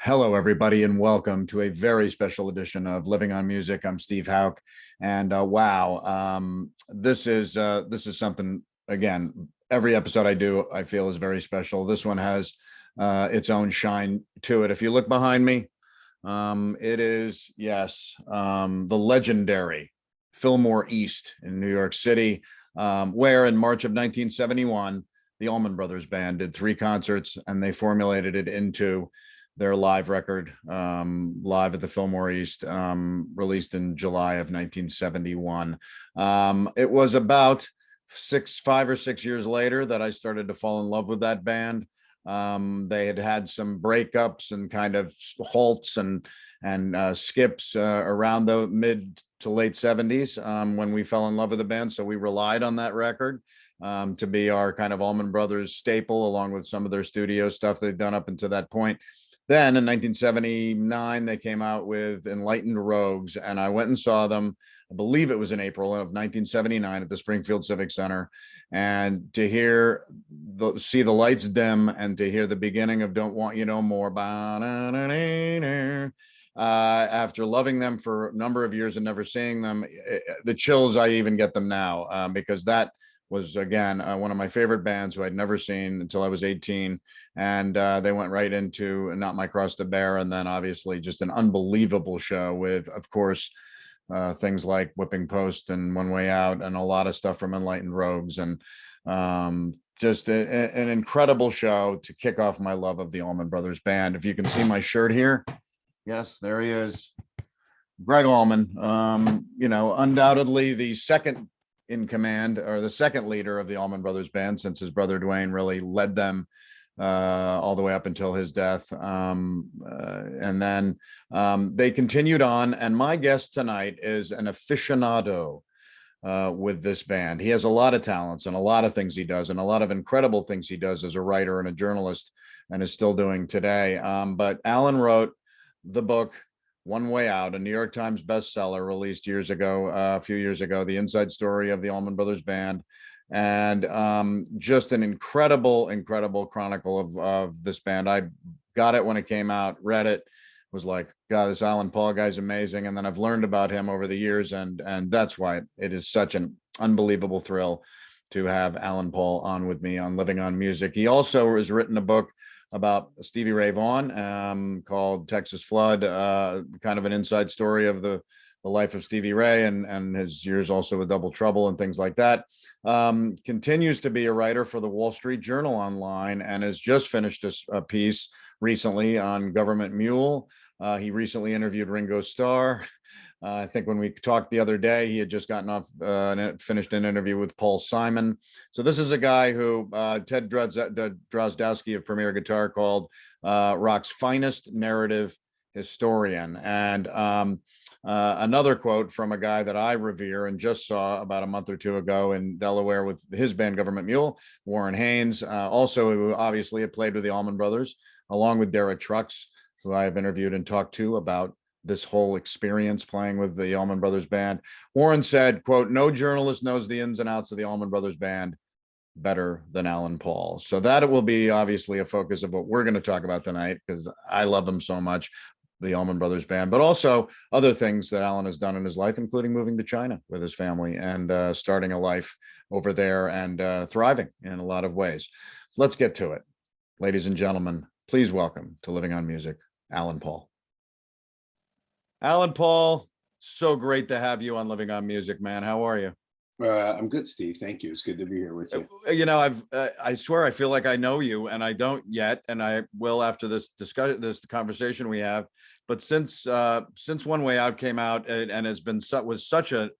Hello, everybody, and welcome to a very special edition of Living on Music. I'm Steve Hauk, and this is something. Again, every episode I do, I feel is very special. This one has its own shine to it. If you look behind me, it is the legendary Fillmore East in New York City, where in March of 1971, the Allman Brothers Band did 3 concerts, and they formulated it into their live record, live at the Fillmore East, released in July of 1971. It was about 5 or 6 years later that I started to fall in love with that band. They had some breakups and kind of halts and skips around the mid to late 70s when we fell in love with the band. So we relied on that record to be our kind of Allman Brothers staple, along with some of their studio stuff they'd done up until that point. Then in 1979, they came out with Enlightened Rogues, and I went and saw them. I believe it was in April of 1979 at the Springfield Civic Center. And to see the lights dim and to hear the beginning of Don't Want You No More, after loving them for a number of years and never seeing them, the chills, I even get them now, because that was, again, one of my favorite bands who I'd never seen until I was 18. And they went right into Not My Cross to Bear. And then obviously just an unbelievable show with, of course, things like Whipping Post and One Way Out and a lot of stuff from Enlightened Rogues. And just an incredible show to kick off my love of the Allman Brothers Band. If you can see my shirt here. Yes, there he is. Gregg Allman, undoubtedly the second in command, or the second leader of the Allman Brothers Band, since his brother Duane really led them all the way up until his death. And then they continued on. And my guest tonight is an aficionado with this band. He has a lot of talents and a lot of things he does, and a lot of incredible things he does as a writer and a journalist, and is still doing today. But Alan wrote the book One Way Out, a New York Times bestseller, released a few years ago, the inside story of the Allman Brothers Band. And just an incredible chronicle of this band. I got it when it came out, read it, was like, God, this Alan Paul guy's amazing. And then I've learned about him over the years, and that's why it is such an unbelievable thrill to have Alan Paul on with me on Living on Music. He also has written a book about Stevie Ray Vaughan called Texas Flood, kind of an inside story of the life of Stevie Ray and his years also with Double Trouble and things like that. Continues to be a writer for the Wall Street Journal online, and has just finished a piece recently on Government Mule. He recently interviewed Ringo Starr. I think when we talked the other day, he had just gotten off finished an interview with Paul Simon. So this is a guy who Ted Drozdowski of Premier Guitar called rock's finest narrative historian. And another quote from a guy that I revere and just saw about a month or two ago in Delaware with his band Government Mule, Warren Haynes, also who obviously had played with the Allman Brothers, along with Derek Trucks, who I have interviewed and talked to about this whole experience playing with the Allman Brothers Band. Warren said, quote, "No journalist knows the ins and outs of the Allman Brothers Band better than Alan Paul." So that will be obviously a focus of what we're going to talk about tonight, because I love them so much, the Allman Brothers Band, but also other things that Alan has done in his life, including moving to China with his family and starting a life over there and thriving in a lot of ways. Let's get to it. Ladies and gentlemen, please welcome to Living on Music, Alan Paul. Alan Paul, so great to have you on Living on Music, man. How are you? I'm good, Steve. Thank you. It's good to be here with you. You know, I swear I feel like I know you, and I don't yet, and I will after this conversation we have. But since One Way Out came out and was such a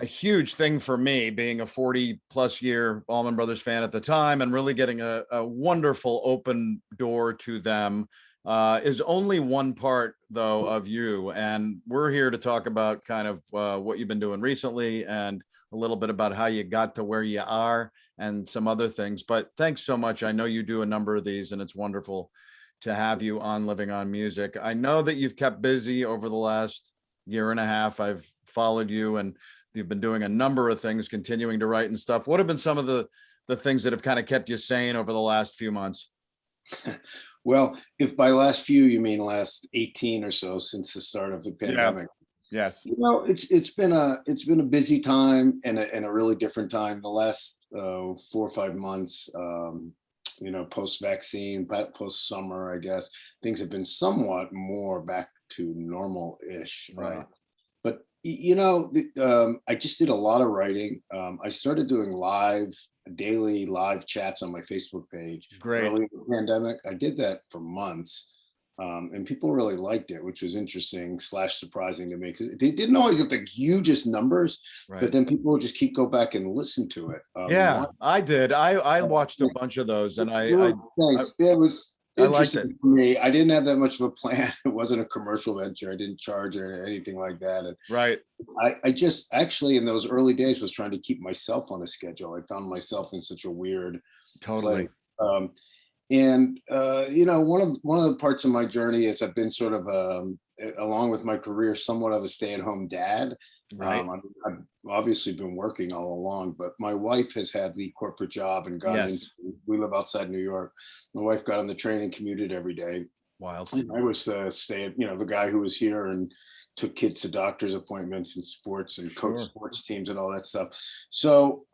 huge thing for me, being a 40+ year Allman Brothers fan at the time, and really getting a wonderful open door to them. Is only one part, though, of you. And we're here to talk about kind of what you've been doing recently and a little bit about how you got to where you are and some other things. But thanks so much. I know you do a number of these, and it's wonderful to have you on Living on Music. I know that you've kept busy over the last year and a half. I've followed you, and you've been doing a number of things, continuing to write and stuff. What have been some of the things that have kind of kept you sane over the last few months? Well, if by last few you mean last 18 or so since the start of the pandemic. Yes. It's been a busy time and a really different time. The last 4 or 5 months, post vaccine, post summer, I guess things have been somewhat more back to normal ish. Right. But I just did a lot of writing. I started doing daily live chats on my Facebook page. Great. Early in the pandemic. I did that for months. And people really liked it, which was interesting / surprising to me, because they didn't always have the hugest numbers, Right. but then people would just keep go back and listen to it. I did. I watched a bunch of those, and thanks. It was I liked it. interesting for me. I didn't have that much of a plan. It wasn't a commercial venture. I didn't charge or anything like that. And Right. I just actually in those early days was trying to keep myself on a schedule. I found myself in such a weird Totally. place. And one of the parts of my journey is I've been sort of along with my career, somewhat of a stay-at-home dad. Right. I've obviously been working all along, but my wife has had the corporate job and we live outside New York. My wife got on the train and commuted every day. Wild. And I was the guy who was here and took kids to doctor's appointments and sports and coached sports teams and all that stuff. So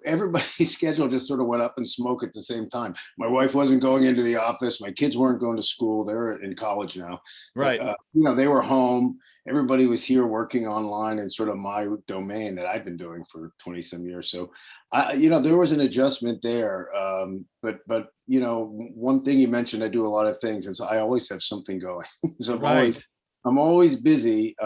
everybody's schedule just sort of went up in smoke at the same time. My wife wasn't going into the office. My kids weren't going to school. They're in college now. Right. But, they were home. Everybody was here working online in sort of my domain that I've been doing for 20 some years. So, there was an adjustment there. But one thing you mentioned, I do a lot of things, and so I always have something going. So I'm always busy.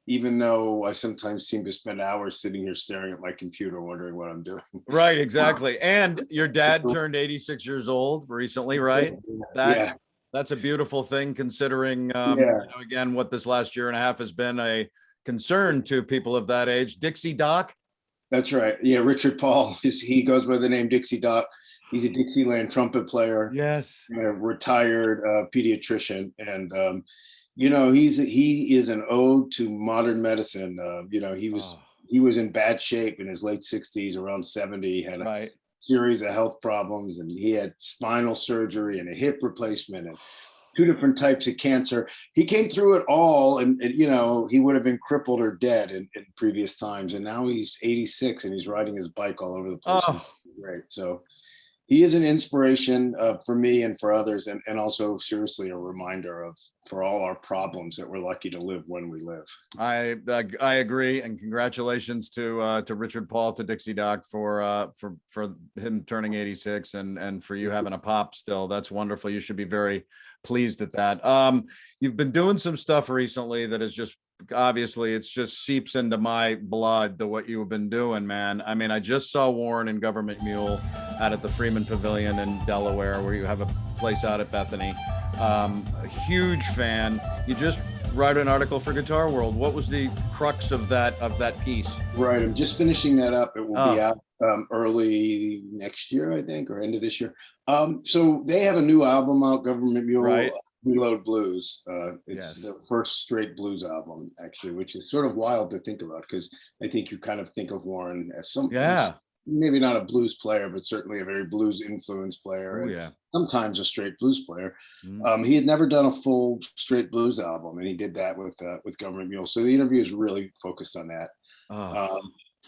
Even though I sometimes seem to spend hours sitting here staring at my computer, wondering what I'm doing. Right, exactly. And your dad turned 86 years old recently, right? That's a beautiful thing, considering, again, what this last year and a half has been a concern to people of that age. Dixie Doc? That's right. Yeah, Richard Paul, he goes by the name Dixie Doc. He's a Dixieland trumpet player. Yes. A retired pediatrician. And he is an ode to modern medicine. He was in bad shape in his late 60s, around 70. He had a series of health problems, and he had spinal surgery and a hip replacement and 2 different types of cancer. He came through it all, and he would have been crippled or dead in previous times. And now he's 86 and he's riding his bike all over the place. Great. So he is an inspiration for me and for others, and also seriously a reminder for all our problems that we're lucky to live when we live. I agree, and congratulations to Richard Paul, to Dixie Doc for him turning 86, and for you having a pop still. That's wonderful. You should be very pleased at that. You've been doing some stuff recently that is just, obviously it's just seeps into my blood, what you have been doing, man. I mean, I just saw Warren and Government Mule out at the Freeman Pavilion in Delaware, where you have a place out at Bethany. A huge fan. You just wrote an article for Guitar World. What was the crux of that piece? Right, I'm just finishing that up. It will be out early next year, I think, or end of this year. So they have a new album out, Government Mule. Right. Reload Blues. It's the first straight blues album, actually, which is sort of wild to think about, because I think you kind of think of Warren as maybe not a blues player, but certainly a very blues influenced player. And sometimes a straight blues player. He had never done a full straight blues album, and he did that with Government Mule. So the interview is really focused on that.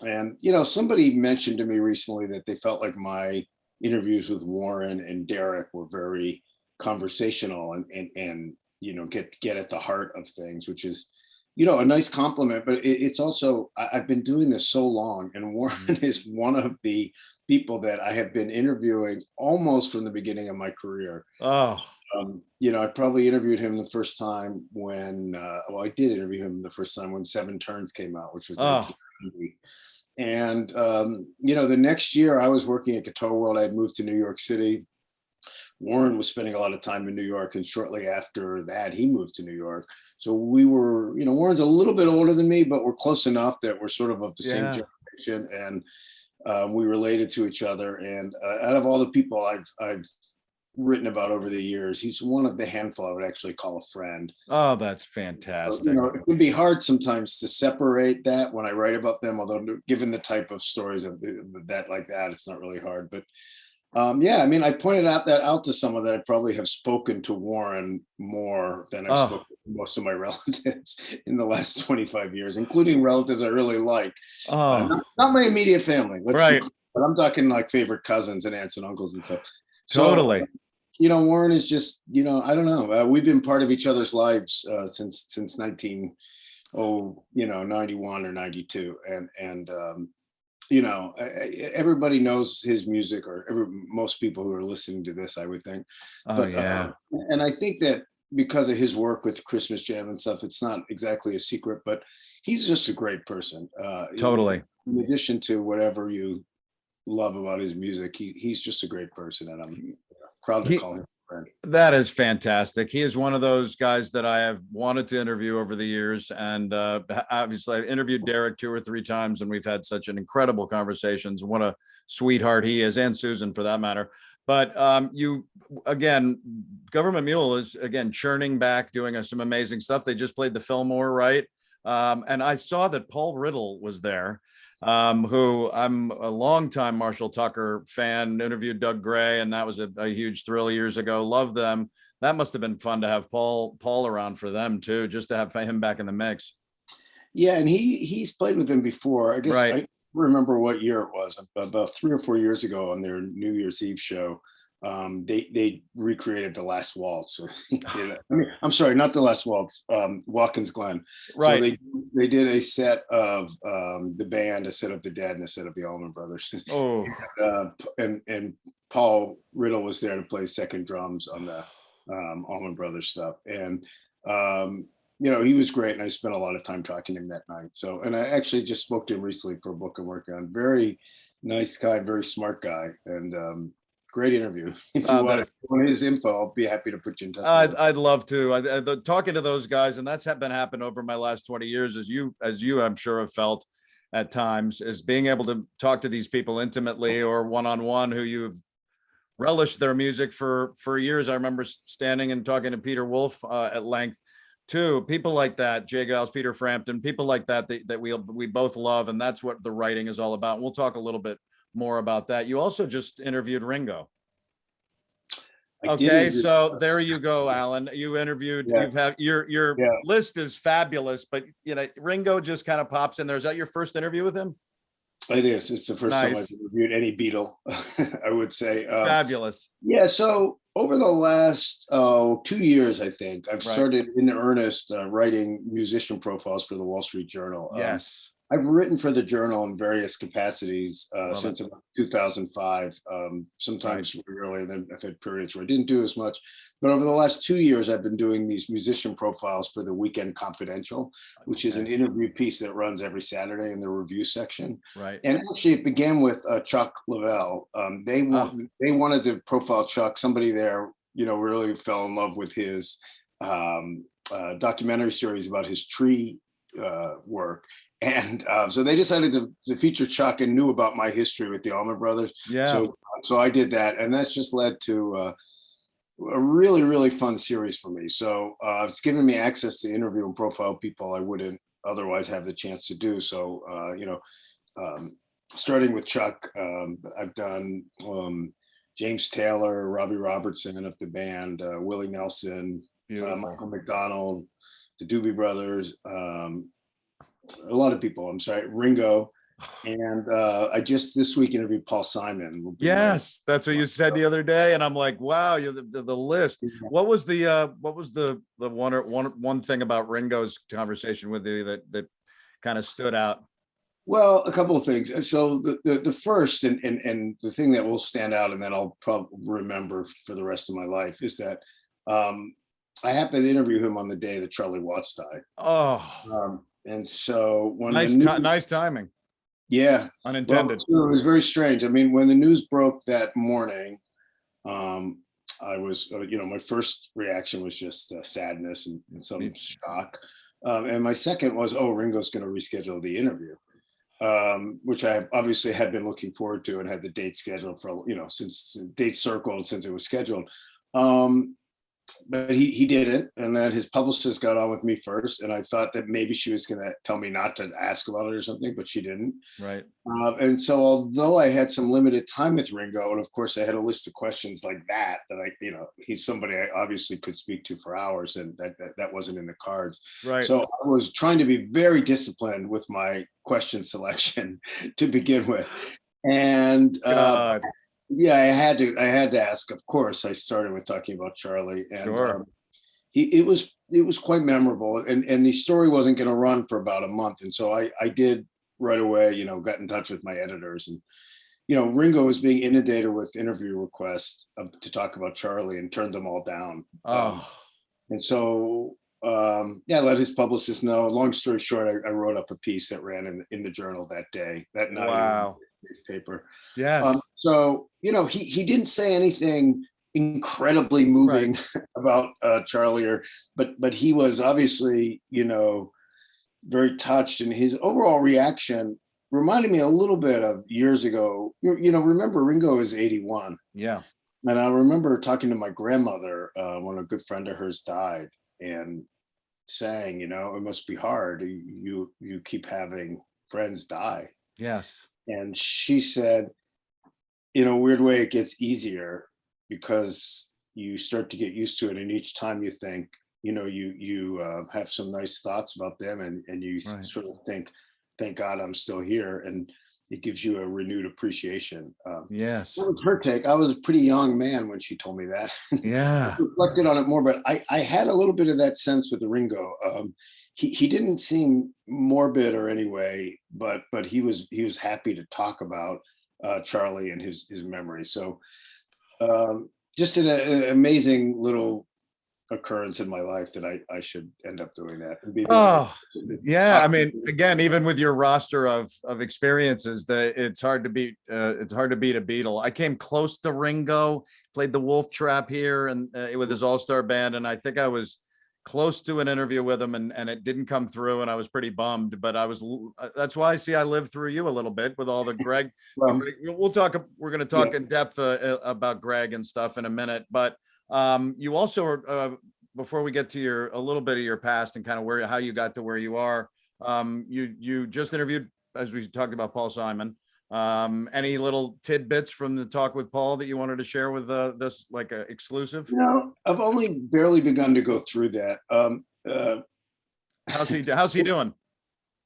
And somebody mentioned to me recently that they felt like my interviews with Warren and Derek were very conversational and get at the heart of things, which is a nice compliment. But it's also, I've been doing this so long, and Warren is one of the people that I have been interviewing almost from the beginning of my career. I probably interviewed him the first time when I did interview him the first time when Seven Turns came out, which was 1990. And the next year I was working at Guitar World. I had moved to New York City. Warren was spending a lot of time in New York, and shortly after that, he moved to New York. So we were, Warren's a little bit older than me, but we're close enough that we're sort of the same generation, and we related to each other. And out of all the people I've written about over the years, he's one of the handful I would actually call a friend. Oh, that's fantastic. So, it can be hard sometimes to separate that when I write about them, although given the type of stories of that like that, it's not really hard. But I pointed out to someone that I probably have spoken to Warren more than I've spoken to most of my relatives in the last 25 years, including relatives I really like. Not my immediate family, but I'm talking like favorite cousins and aunts and uncles and stuff. Totally. So, Warren is just, I don't know. We've been part of each other's lives since 91 or 92, and everybody knows his music, or most people who are listening to this, I would think. And I think that because of his work with Christmas Jam and stuff, it's not exactly a secret, but he's just a great person. Totally. In addition to whatever you love about his music, he's just a great person, and I'm proud to call him a friend. That is fantastic. He is one of those guys that I have wanted to interview over the years, and obviously I've interviewed Derek 2 or 3 times, and we've had such an incredible conversations. What a sweetheart he is, and Susan for that matter. But Government Mule is again churning back, doing some amazing stuff. They just played the Fillmore, right? And I saw that Paul Riddle was there, who I'm a longtime Marshall Tucker fan, interviewed Doug Gray, and that was a huge thrill years ago. Love them. That must have been fun to have Paul around for them too, just to have him back in the mix. Yeah, and he's played with them before. I guess I remember what year it was, about 3 or 4 years ago on their New Year's Eve show. They recreated The Last Waltz. I'm sorry, not The Last Waltz, Watkins Glen. Right. So they did a set of the band, a set of the Dead, and a set of the Allman Brothers. Oh. And Paul Riddle was there to play second drums on the Allman Brothers stuff. And he was great, and I spent a lot of time talking to him that night. So, and I actually just spoke to him recently for a book I'm working on. Very nice guy, very smart guy, and great interview. If you want his info, I'll be happy to put you in touch. I'd love to. Talking to those guys, and that's been happened over my last 20 years, as you I'm sure have felt at times, is being able to talk to these people intimately or one-on-one who you've relished their music for years. I remember standing and talking to Peter Wolf at length too. People like that, Jay Giles, Peter Frampton, people like that we both love, and that's what the writing is all about. And we'll talk a little bit more about that. You also just interviewed Ringo. Okay, so there you go, Alan. You interviewed. Your list is fabulous, but Ringo just kind of pops in there. Is that your first interview with him? It is. It's the first time I've interviewed any Beatle, I would say. Fabulous. Yeah. So over the last 2 years, I think I've started in earnest writing musician profiles for the Wall Street Journal. Yes. I've written for the Journal in various capacities since about 2005. Sometimes earlier, then I've had periods where I didn't do as much. But over the last 2 years, I've been doing these musician profiles for the Weekend Confidential, which is an interview piece that runs every Saturday in the review section. Right. And actually, it began with Chuck Leavell. They wanted to profile Chuck. Somebody there, really fell in love with his documentary series about his tree work. And so they decided to feature Chuck, and knew about my history with the Allman Brothers. Yeah. So I did that, and that's just led to a really, really fun series for me. So it's given me access to interview and profile people I wouldn't otherwise have the chance to do. So starting with Chuck, I've done James Taylor, Robbie Robertson of the band, Willie Nelson, Michael McDonald, the Doobie Brothers. A lot of people, Ringo, and I just this week interviewed Paul Simon. Yes, that's what you said the other day, and I'm like, wow, the list. What was the one thing about Ringo's conversation with you that kind of stood out? Well, a couple of things. So the first and the thing that will stand out, and then I'll probably remember for the rest of my life, is that I happened to interview him on the day that Charlie Watts died. Oh. And so when nice timing. Yeah. Unintended. Well, it was very strange. I mean, when the news broke that morning, I was, my first reaction was just sadness and some shock. And my second was, oh, Ringo's going to reschedule the interview, which I obviously had been looking forward to and had the date scheduled for, since date circled since it was scheduled. But he didn't, and then his publicist got on with me first, and I thought that maybe she was going to tell me not to ask about it or something, but she didn't. Right. And so, although I had some limited time with Ringo, and of course I had a list of questions like that I, he's somebody I obviously could speak to for hours, and that wasn't in the cards. Right. So I was trying to be very disciplined with my question selection to begin with, and yeah, I had to ask. Of course, I started with talking about Charlie, and sure. It was quite memorable, and the story wasn't going to run for about a month, and so I did right away, got in touch with my editors, and Ringo was being inundated with interview requests to talk about Charlie, and turned them all down. And so I let his publicist know. Long story short, I wrote up a piece that ran in the journal that day, that night. Wow. Newspaper. Yes. So he didn't say anything incredibly moving about Charlie, but he was obviously very touched, and his overall reaction reminded me a little bit of years ago. Remember, Ringo is 81. Yeah. And I remember talking to my grandmother when a good friend of hers died, and saying, it must be hard. You keep having friends die. Yes. And she said, in a weird way, it gets easier because you start to get used to it. And each time you think, you have some nice thoughts about them, and you sort of think, thank God I'm still here. And it gives you a renewed appreciation. Yes. That was her take. I was a pretty young man when she told me that. Yeah. I reflected on it more, but I had a little bit of that sense with the Ringo. He didn't seem morbid or anyway, but he was happy to talk about Charlie and his memory. So just an amazing little occurrence in my life that I should end up doing that. Yeah. I mean, again, even with your roster of experiences, it's hard to beat a Beatle. I came close to Ringo, played the Wolf Trap here and with his all-star band, and I think I was close to an interview with him, and it didn't come through, and I was pretty bummed. But that's why I lived through you a little bit with all the Gregg. Well, we're going to talk in depth about Gregg and stuff in a minute, but you also before we get to a little bit of your past and kind of how you got to where you are, you just interviewed, as we talked about, Paul Simon. Any little tidbits from the talk with Paul that you wanted to share with this, like exclusive? I've only barely begun to go through that. How's he doing?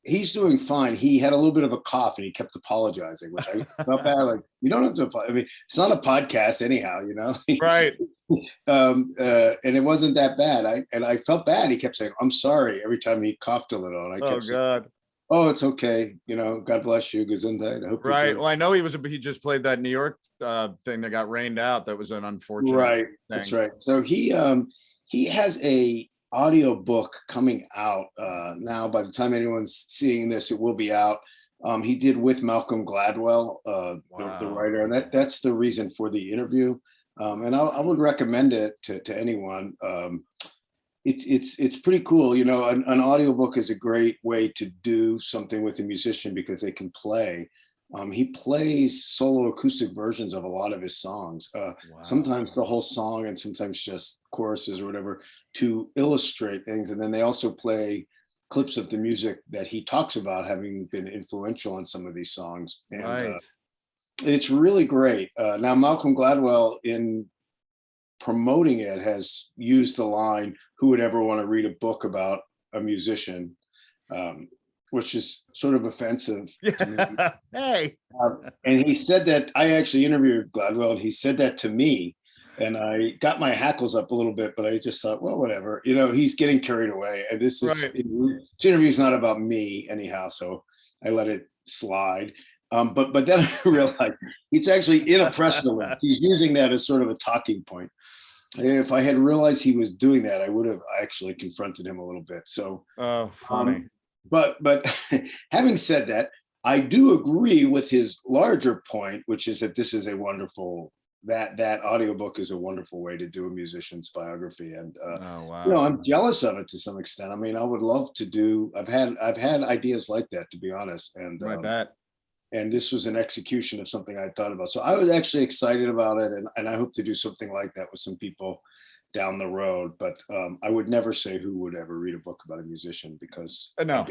He's doing fine. He had a little bit of a cough and he kept apologizing, which I felt bad. Like, you don't have to apologize. I mean, it's not a podcast anyhow, Right. And it wasn't that bad. I felt bad. He kept saying, "I'm sorry," every time he coughed a little. And I kept saying, "Oh, it's okay. God bless you. Gesundheit." I hope right. Well, I know he just played that New York thing that got rained out. That was an unfortunate thing. That's right. So he has a audio book coming out now. By the time anyone's seeing this, it will be out. He did with Malcolm Gladwell, the writer, and that's the reason for the interview. And I would recommend it to anyone. It's pretty cool. An audiobook is a great way to do something with a musician because they can play. He plays solo acoustic versions of a lot of his songs, sometimes the whole song and sometimes just choruses or whatever to illustrate things. And then they also play clips of the music that he talks about having been influential in some of these songs. And it's really great. Now, Malcolm Gladwell, in promoting it, has used the line, "Who would ever want to read a book about a musician?" Which is sort of offensive to me. Hey. And he said that. I actually interviewed Gladwell, and he said that to me, and I got my hackles up a little bit, but I just thought, well, whatever. He's getting carried away, and this is this interview is not about me anyhow, so I let it slide. But then I realized it's actually in a press release. He's using that as sort of a talking point. If I had realized he was doing that, I would have actually confronted him a little bit. So, funny. But having said that, I do agree with his larger point, which is that this is a wonderful that audiobook is a wonderful way to do a musician's biography. And oh wow, you know, I'm jealous of it to some extent. I mean, I would love to do. I've had ideas like that, to be honest. And I bet. And this was an execution of something I thought about. So I was actually excited about it, and I hope to do something like that with some people down the road. But I would never say who would ever read a book about a musician, because No.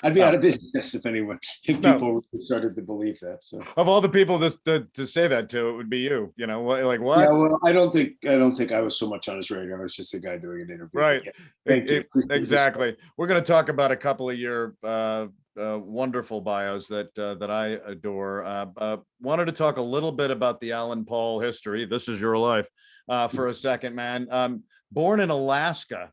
I'd be out of business if people started to believe that. So of all the people to say that to, it would be you. You know, like what? Yeah, well, I don't think I was so much on his radar. I was just a guy doing an interview. Right. Yeah, thank you. Exactly. We're going to talk about a couple of your wonderful bios that I adore. Wanted to talk a little bit about the Alan Paul history. This is your life for a second, man. Born in Alaska.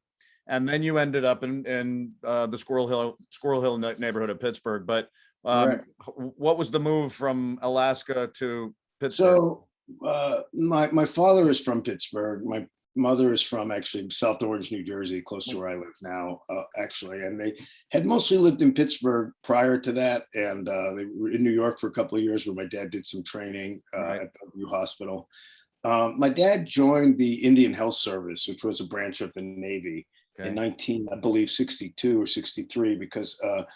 And then you ended up in the Squirrel Hill neighborhood of Pittsburgh. But what was the move from Alaska to Pittsburgh? So my father is from Pittsburgh. My mother is from actually South Orange, New Jersey, close to where I live now, actually. And they had mostly lived in Pittsburgh prior to that. And they were in New York for a couple of years, where my dad did some training at Bellevue Hospital. My dad joined the Indian Health Service, which was a branch of the Navy. In 1962 or 63, because the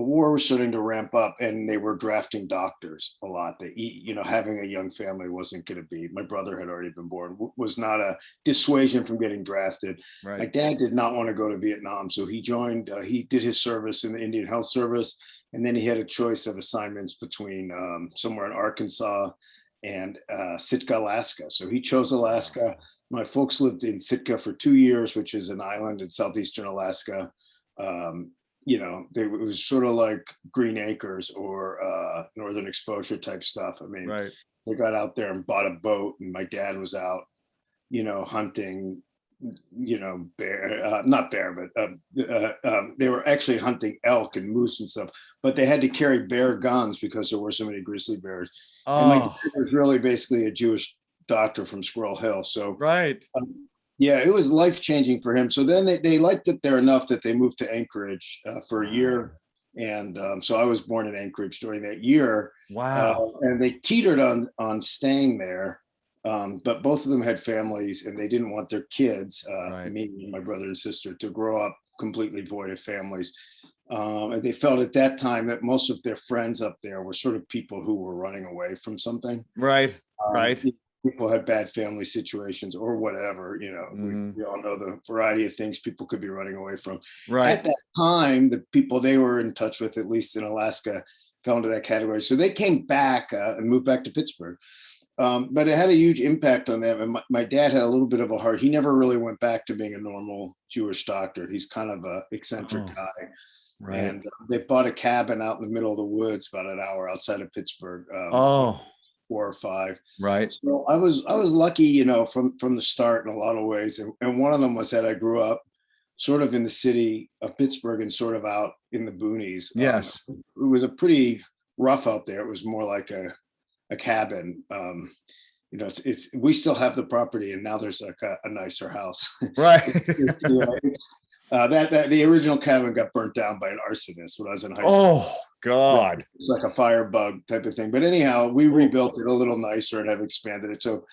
war was starting to ramp up, and they were drafting doctors a lot. Having a young family wasn't going to be. My brother had already been born. Was not a dissuasion from getting drafted. Right. My dad did not want to go to Vietnam, so he joined. He did his service in the Indian Health Service, and then he had a choice of assignments between somewhere in Arkansas and Sitka, Alaska. So he chose Alaska. My folks lived in Sitka for 2 years, which is an island in southeastern Alaska. It was sort of like Green Acres or Northern Exposure type stuff. I mean, they got out there and bought a boat, and my dad was out, hunting, not bear, but they were actually hunting elk and moose and stuff, but they had to carry bear guns because there were so many grizzly bears. And my dad was really basically a Jewish doctor from Squirrel Hill. So it was life-changing for him. So then they liked it there enough that they moved to Anchorage for a year. And so I was born in Anchorage during that year. Wow. And they teetered on staying there. But both of them had families, and they didn't want their kids, me and my brother and sister, to grow up completely void of families. And they felt at that time that most of their friends up there were sort of people who were running away from something. Right. People had bad family situations or whatever, we all know the variety of things people could be running away from. At that time, the people they were in touch with, at least in Alaska, fell into that category. So they came back and moved back to Pittsburgh. But it had a huge impact on them. And my dad had a little bit of a heart. He never really went back to being a normal Jewish doctor. He's kind of an eccentric guy. And they bought a cabin out in the middle of the woods, about an hour outside of Pittsburgh. 4 or 5. So I was lucky, from the start in a lot of ways. And one of them was that I grew up sort of in the city of Pittsburgh and sort of out in the boonies. It was a pretty rough out there. It was more like a cabin. We still have the property, and now there's like a nicer house. That the original cabin got burnt down by an arsonist when I was in high school. Oh God! It's like a firebug type of thing. But anyhow, we rebuilt it a little nicer and have expanded it. So,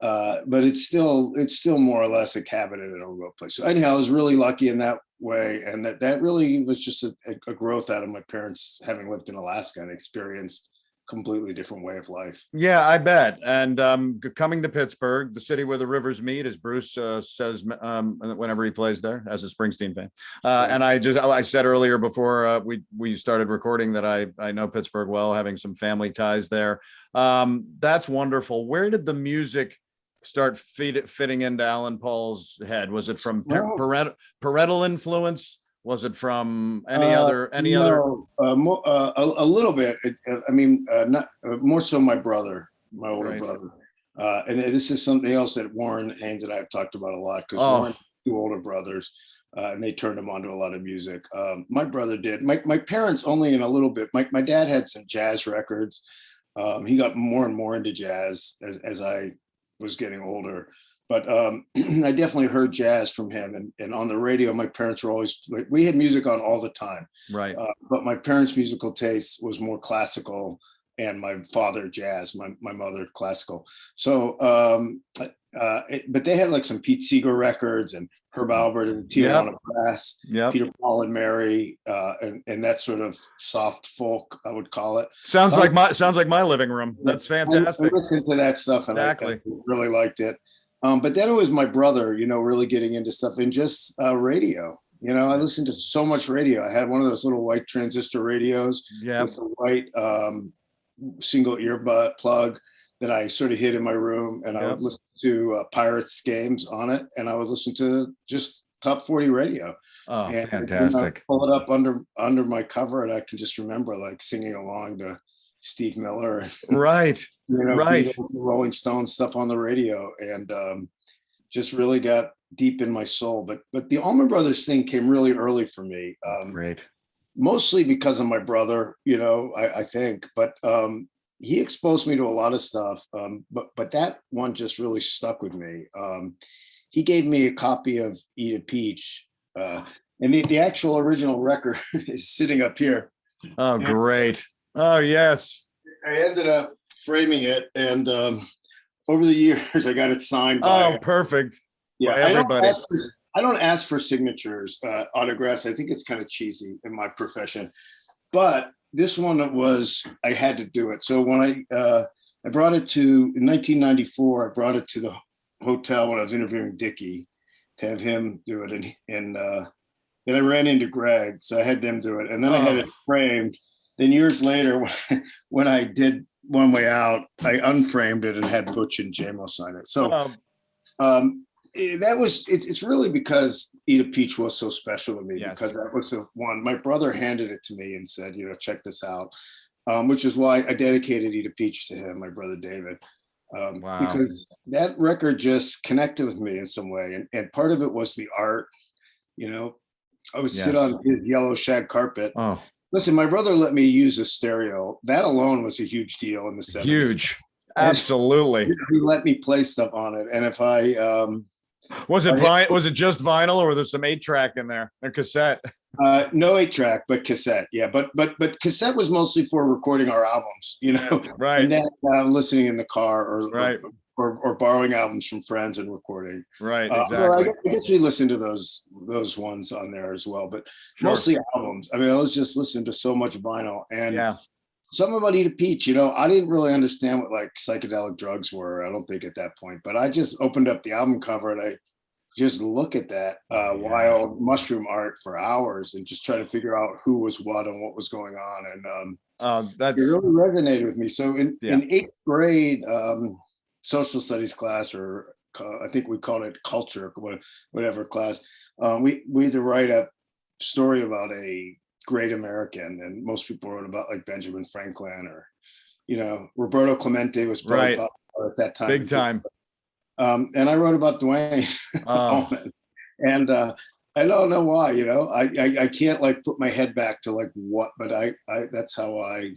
but it's still more or less a cabin in an old place. So anyhow, I was really lucky in that way, and that really was just a growth out of my parents having lived in Alaska and experienced completely different way of life. Yeah, I bet. And coming to Pittsburgh, the city where the rivers meet, as Bruce says whenever he plays there, as a Springsteen fan. And I said earlier before we started recording that I know Pittsburgh well, having some family ties there. That's wonderful. Where did the music start fitting into Alan Paul's head? Was it from parental influence? Was it from any other? A little bit. Not more so my brother, my older brother. And this is something else that Warren, Haynes, and I have talked about a lot, because Warren had 2 older brothers, and they turned him on to a lot of music. My brother did. My parents only in a little bit. My dad had some jazz records. He got more and more into jazz as I was getting older. But I definitely heard jazz from him, and on the radio, my parents were always like, we had music on all the time. But my parents' musical taste was more classical, and my father jazz, my mother classical. So, but they had like some Pete Seeger records and Herb Alpert and Tijuana Brass, Peter, Paul and Mary, and that sort of soft folk, I would call it. Sounds like my living room. That's fantastic. I listened to that stuff and I really liked it. But then it was my brother, you know, really getting into stuff and just radio. You know, I listened to so much radio. I had one of those little white transistor radios with a white single earbud plug that I sort of hid in my room, and I would listen to Pirates games on it, and I would listen to just top 40 radio. Oh, and fantastic! Pull it up under my cover, and I can just remember like singing along to Steve Miller, right? You know, Beatles, Rolling Stones stuff on the radio, and just really got deep in my soul. But the Allman Brothers thing came really early for me. Great. Mostly because of my brother, you know, I think, but he exposed me to a lot of stuff. But that one just really stuck with me. He gave me a copy of Eat a Peach, and the actual original record is sitting up here. Oh, great. Oh, yes. I ended up framing it, and over the years, I got it signed by. Oh, perfect. Yeah, by everybody. I don't ask for signatures, autographs. I think it's kind of cheesy in my profession, but this one I had to do it. So when I brought it in 1994, I brought it to the hotel when I was interviewing Dickey to have him do it, and then I ran into Gregg, so I had them do it, and then I had it framed. Then years later, when I did One Way Out, I unframed it and had Butch and Jaimoe sign it. So. It's really because Eat a Peach was so special to me, because that was the one my brother handed it to me and said, you know, check this out, which is why I dedicated Eat a Peach to him, my brother David, because that record just connected with me in some way, and part of it was the art. You know, I would sit on his yellow shag carpet. Listen, my brother let me use a stereo. That alone was a huge deal in the 70s. Huge, absolutely. He let me play stuff on it, and if I was it just vinyl, or was there some 8-track in there, a cassette? No 8-track, but cassette. Yeah, but cassette was mostly for recording our albums, you know, right? And then listening in the car, or borrowing albums from friends and recording. Right, exactly. I guess we listened to those ones on there as well, but mostly albums. I mean, I was just listening to so much vinyl, and something about Eat a Peach, you know, I didn't really understand what like psychedelic drugs were. I don't think at that point, but I just opened up the album cover and I just look at that wild mushroom art for hours and just try to figure out who was what and what was going on. And it really resonated with me. So in 8th grade social studies class, or I think we called it culture, whatever class, we had to write a story about a great American, and most people wrote about like Benjamin Franklin, or, you know, Roberto Clemente was probably popular at that time. Big time. And I wrote about Dwayne Allman, and I don't know why, you know, I can't like put my head back to like what, but I that's how I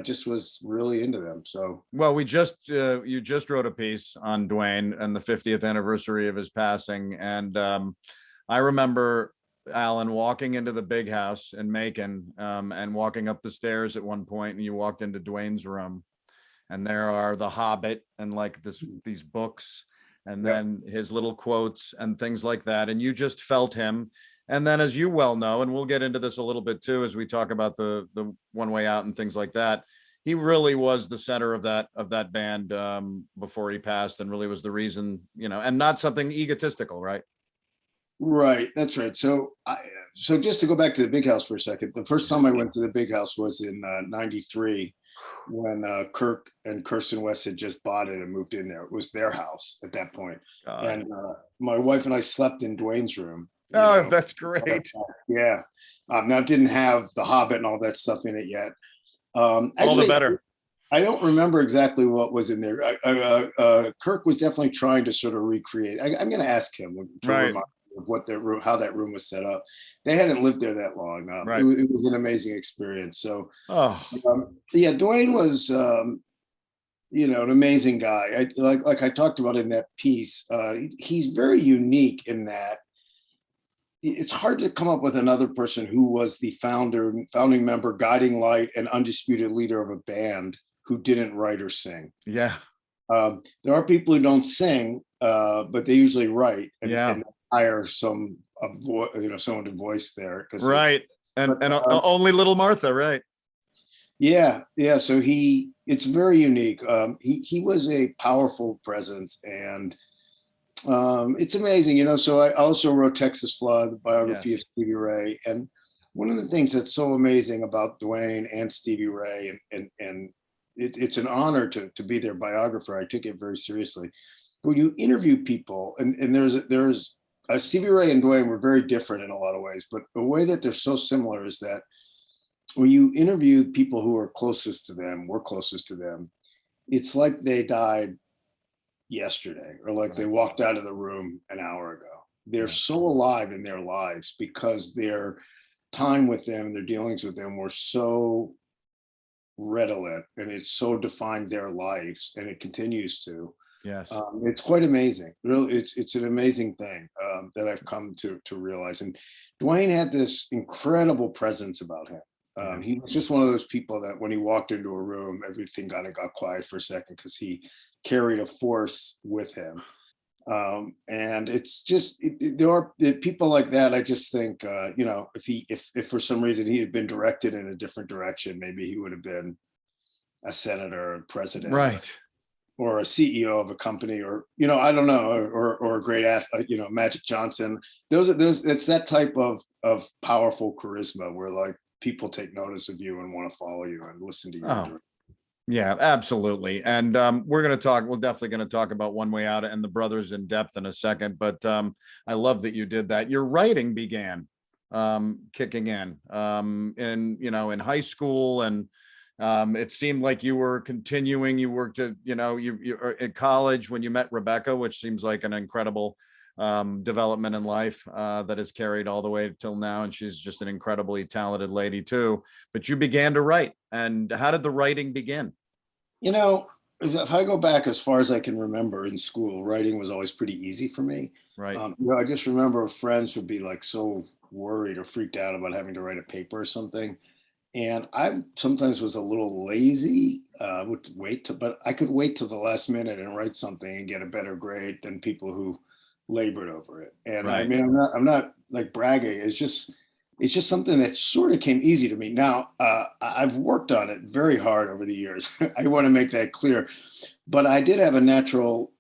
just was really into them. So, well, you just wrote a piece on Dwayne and the 50th anniversary of his passing, and I remember Alan walking into the big house in Macon, and walking up the stairs at one point, and you walked into Dwayne's room, and there are The Hobbit and like these books, and then his little quotes and things like that, and you just felt him. And then, as you well know, and we'll get into this a little bit too as we talk about the One Way Out and things like that, he really was the center of that band before he passed, and really was the reason, you know, and not something egotistical, right? Right, that's right. So just to go back to the big house for a second, the first time I went to the big house was in '93, when Kirk and Kirsten West had just bought it and moved in there. It was their house at that point. And my wife and I slept in Dwayne's room. Oh, that's great. Yeah. Now it didn't have The Hobbit and all that stuff in it yet. All the better. I don't remember exactly what was in there. Kirk was definitely trying to sort of recreate. I'm going to ask him how that room was set up. They hadn't lived there that long. It was an amazing experience. So, Dwayne was, an amazing guy. Like I talked about in that piece. He's very unique in that it's hard to come up with another person who was the founding member, guiding light, and undisputed leader of a band who didn't write or sing. Yeah. There are people who don't sing, but they usually write and hire someone to voice there. Right. And only little Martha, right? Yeah. So it's very unique. He was a powerful presence, and it's amazing, So I also wrote Texas Flood, the biography of Stevie Ray, and one of the things that's so amazing about Duane and Stevie Ray, and it's an honor to be their biographer. I took it very seriously. When you interview people, and there's Stevie Ray and Duane were very different in a lot of ways, but the way that they're so similar is that when you interview people who are closest to them, it's like they died yesterday, or like they walked out of the room an hour ago. They're so alive in their lives because their time with them, their dealings with them were so redolent, and it so defined their lives, and it continues to. Yes. It's quite amazing. Really, it's an amazing thing that I've come to realize. And Duane had this incredible presence about him. He was just one of those people that when he walked into a room, everything kind of got quiet for a second because he carried a force with him. And it's just there are people like that. I just think if for some reason he had been directed in a different direction, maybe he would have been a senator or president, right, or a CEO of a company, or I don't know, or a great athlete, Magic Johnson. It's that type of powerful charisma where like people take notice of you and want to follow you and listen to you. Oh. Yeah, absolutely. And we're definitely going to talk about One Way Out and the Brothers in depth in a second. But I love that you did that. Your writing began kicking in high school, and it seemed like you were continuing. You worked at, you at college when you met Rebecca, which seems like an incredible development in life that has carried all the way till now. And she's just an incredibly talented lady too. But you began to write. And how did the writing begin? If I go back as far as I can remember in school, writing was always pretty easy for me. Right. I just remember friends would be like so worried or freaked out about having to write a paper or something. And I sometimes was a little lazy, but I could wait till the last minute and write something and get a better grade than people who labored over it. And right. I mean, I'm not like bragging. It's just something that sort of came easy to me. Now, I've worked on it very hard over the years. I want to make that clear, but I did have a natural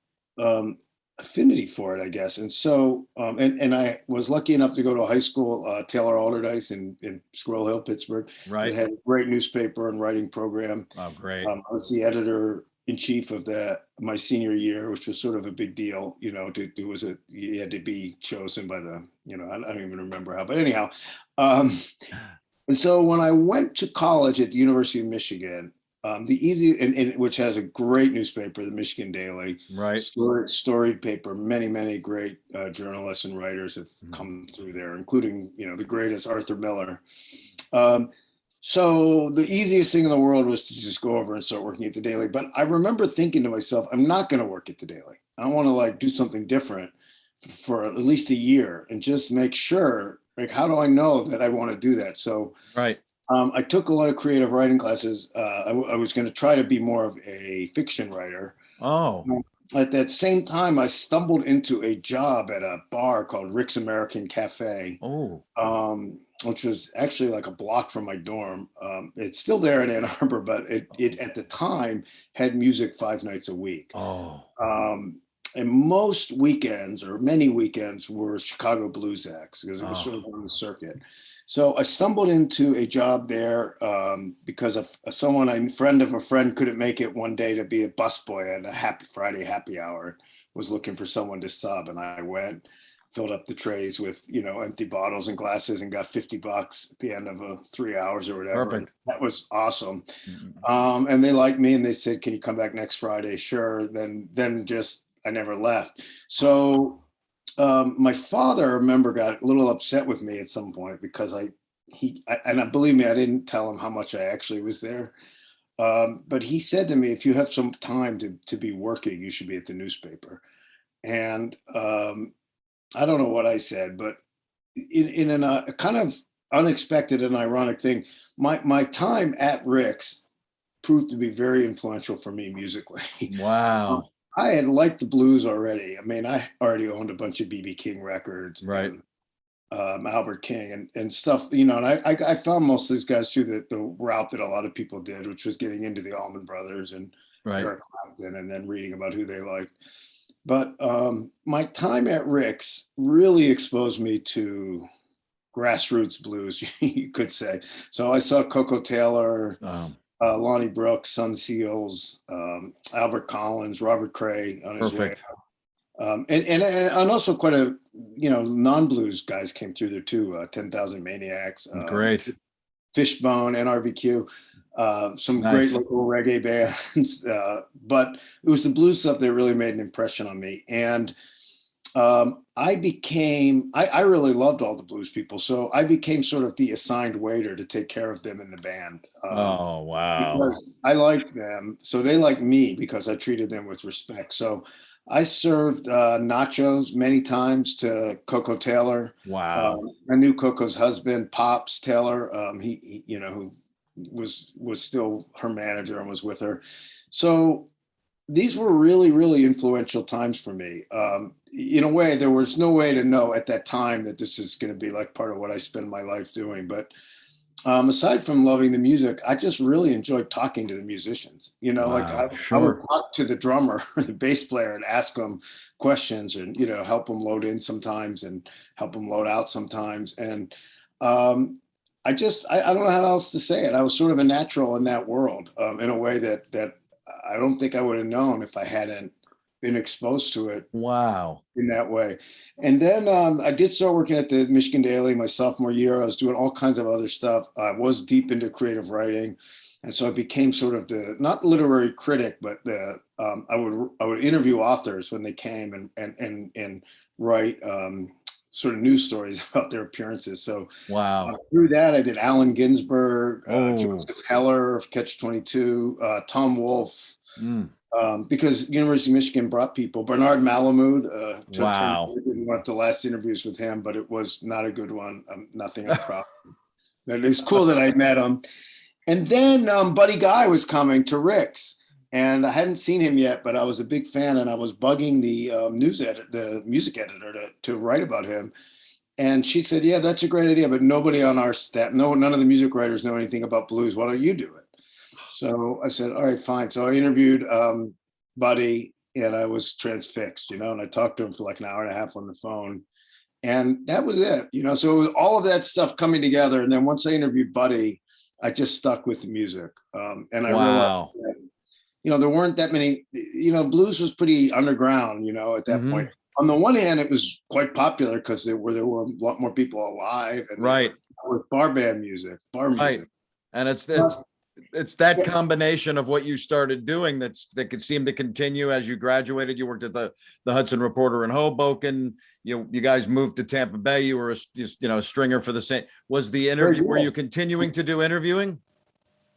affinity for it, I guess. And so, and I was lucky enough to go to a high school, Taylor Alderdice in Squirrel Hill, Pittsburgh. Right. It had a great newspaper and writing program. Oh, great. I was the editor-in-chief of my senior year, which was sort of a big deal, you had to be chosen by the, I don't even remember how, but anyhow. And so when I went to college at the University of Michigan, which has a great newspaper, the Michigan Daily, right? Storied paper. Many great journalists and writers have come through there, including the greatest Arthur Miller. So the easiest thing in the world was to just go over and start working at the Daily. But I remember thinking to myself, I'm not going to work at the Daily. I want to do something different for at least a year and just make sure. How do I know that I want to do that? So right. I took a lot of creative writing classes. I was going to try to be more of a fiction writer. Oh. At that same time, I stumbled into a job at a bar called Rick's American Cafe. Oh. Which was actually like a block from my dorm. It's still there in Ann Arbor, but it at the time had music 5 nights a week. Oh. And most weekends, or many weekends, were Chicago blues acts because it was sort of on the circuit. So I stumbled into a job there because of a friend of a friend couldn't make it one day to be a busboy at a Happy Friday happy hour, was looking for someone to sub. And I went, filled up the trays with, empty bottles and glasses and got $50 at the end of 3 hours or whatever. Perfect. That was awesome. And they liked me and they said, can you come back next Friday? Sure. Then I never left. So my father, I remember, got a little upset with me at some point because believe me, I didn't tell him how much I actually was there. But he said to me, if you have some time to be working, you should be at the newspaper. And I don't know what I said, but in a kind of unexpected and ironic thing, my time at Rick's proved to be very influential for me musically. Wow. I had liked the blues already. I mean, I already owned a bunch of BB King records, Right. and Albert King and stuff, you know. And I found most of these guys through the route that a lot of people did, which was getting into the Allman Brothers and Right. Eric Clapton, and then reading about who they liked. But my time at Rick's really exposed me to grassroots blues, you could say. So I saw Coco Taylor, Lonnie Brooks, Sun Seals, Albert Collins, Robert Cray on his way. And also quite a, you know, non-blues guys came through there too. 10,000 Maniacs, Great. Fishbone, NRBQ, some great local reggae bands. But it was the blues stuff that really made an impression on me. And I really loved all the blues people. So I became sort of the assigned waiter to take care of them in the band. Oh, wow. Because I liked them. So they liked me because I treated them with respect. So I served nachos many times to Coco Taylor. Wow. I knew Coco's husband, Pops Taylor. He you know, who was still her manager and was with her. So these were really, really influential times for me. In a way, there was no way to know at that time that this is going to be like part of what I spend my life doing. But aside from loving the music, I just really enjoyed talking to the musicians. You know, like I would talk to the drummer, the bass player, and ask them questions, and, you know, help them load in sometimes and help them load out sometimes. And I don't know how else to say it. I was sort of a natural in that world, in a way that I don't think I would have known if I hadn't been exposed to it. Wow. In that way. And then I did start working at the Michigan Daily my sophomore year. I was doing all kinds of other stuff. I was deep into creative writing. And so I became sort of the, not literary critic, but I would interview authors when they came and write sort of news stories about their appearances. So wow. Through that, I did Allen Ginsberg, Joseph Heller of Catch 22, Tom Wolfe. Because University of Michigan brought people. Bernard Malamud. Wow. I didn't want the last interviews with him, but it was not a good one. Nothing I'm proud of. But it was cool that I met him. And then Buddy Guy was coming to Rick's, and I hadn't seen him yet, but I was a big fan, and I was bugging the music editor to write about him. And she said, "Yeah, that's a great idea, but nobody on our staff, none of the music writers know anything about blues. Why don't you do it?" So I said, "All right, fine." So I interviewed Buddy, and I was transfixed, you know, and I talked to him for like an hour and a half on the phone. And that was it, you know. So it was all of that stuff coming together. And then once I interviewed Buddy, I just stuck with the music. And I realized that, you know, there weren't that many, you know, blues was pretty underground, you know, at that point. On the one hand, it was quite popular because there were a lot more people alive. And with bar music. And it's that combination of what you started doing that could seem to continue as you graduated. You worked at the Hudson Reporter in Hoboken. You guys moved to Tampa Bay. You were a stringer for the same. Was the interview? Were you continuing to do interviewing?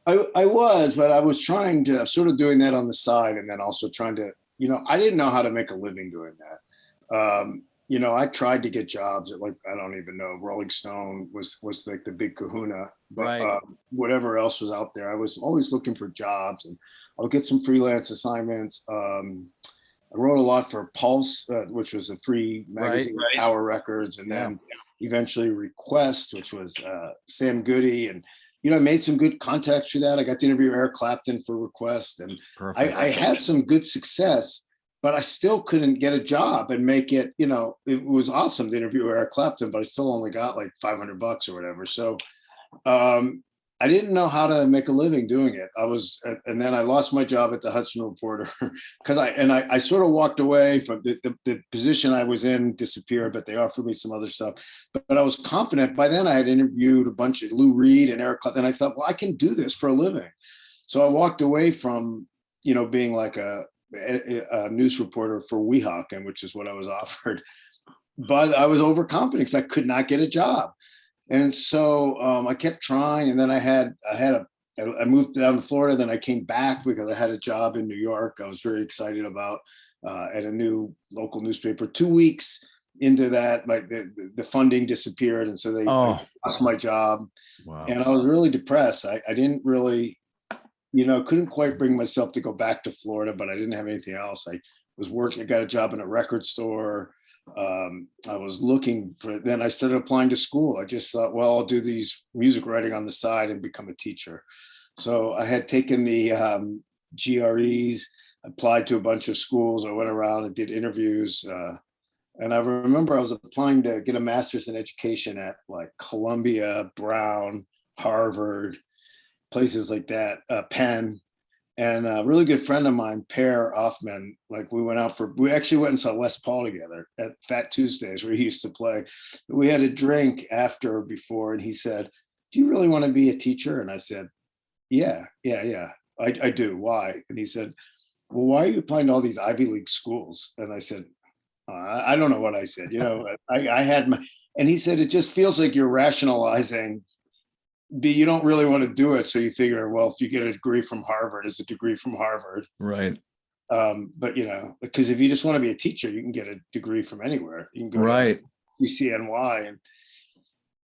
I was, but I was trying to sort of doing that on the side, and then also trying to, you know, I didn't know how to make a living doing that. You know, I tried to get jobs at, like, I don't even know, Rolling Stone was like the big kahuna, but whatever else was out there, I was always looking for jobs, and I would get some freelance assignments. I wrote a lot for Pulse, which was a free magazine, Power Records, and then eventually Request, which was Sam Goody. And, you know, I made some good contacts through that. I got to interview Eric Clapton for Request, and I had some good success, but I still couldn't get a job and make it, you know. It was awesome to interview Eric Clapton, but I still only got like $500 or whatever. So I didn't know how to make a living doing it. And then I lost my job at the Hudson Reporter because I sort of walked away from the position I was in, disappeared, but they offered me some other stuff. But I was confident. By then I had interviewed a bunch of Lou Reed and Eric Clapton, and I thought, well, I can do this for a living. So I walked away from, you know, being like a news reporter for Weehawken, which is what I was offered. But I was overconfident because I could not get a job. And so I kept trying, and then I moved down to Florida. Then I came back because I had a job in New York. I was very excited about at a new local newspaper. 2 weeks into that. The funding disappeared, and so I lost my job. Wow. And I was really depressed. I didn't really, couldn't quite bring myself to go back to Florida, but I didn't have anything else. I was working. I got a job in a record store. I was looking for. Then I started applying to school. I just thought, well, I'll do these music writing on the side and become a teacher. So I had taken the GREs, applied to a bunch of schools. I went around and did interviews. And I remember I was applying to get a master's in education at like Columbia, Brown, Harvard, places like that, Penn. And a really good friend of mine, Per Offman, like we actually went and saw Les Paul together at Fat Tuesdays where he used to play. We had a drink after or before, and he said, "Do you really want to be a teacher?" And I said, yeah, I do. Why? And he said, "Well, why are you applying to all these Ivy League schools?" And I said, I don't know what I said. I had and he said, "It just feels like you're rationalizing, but you don't really want to do it. So you figure, well, if you get a degree from Harvard, it's a degree from Harvard." Right. But because if you just want to be a teacher, you can get a degree from anywhere. You can go right. to CCNY. And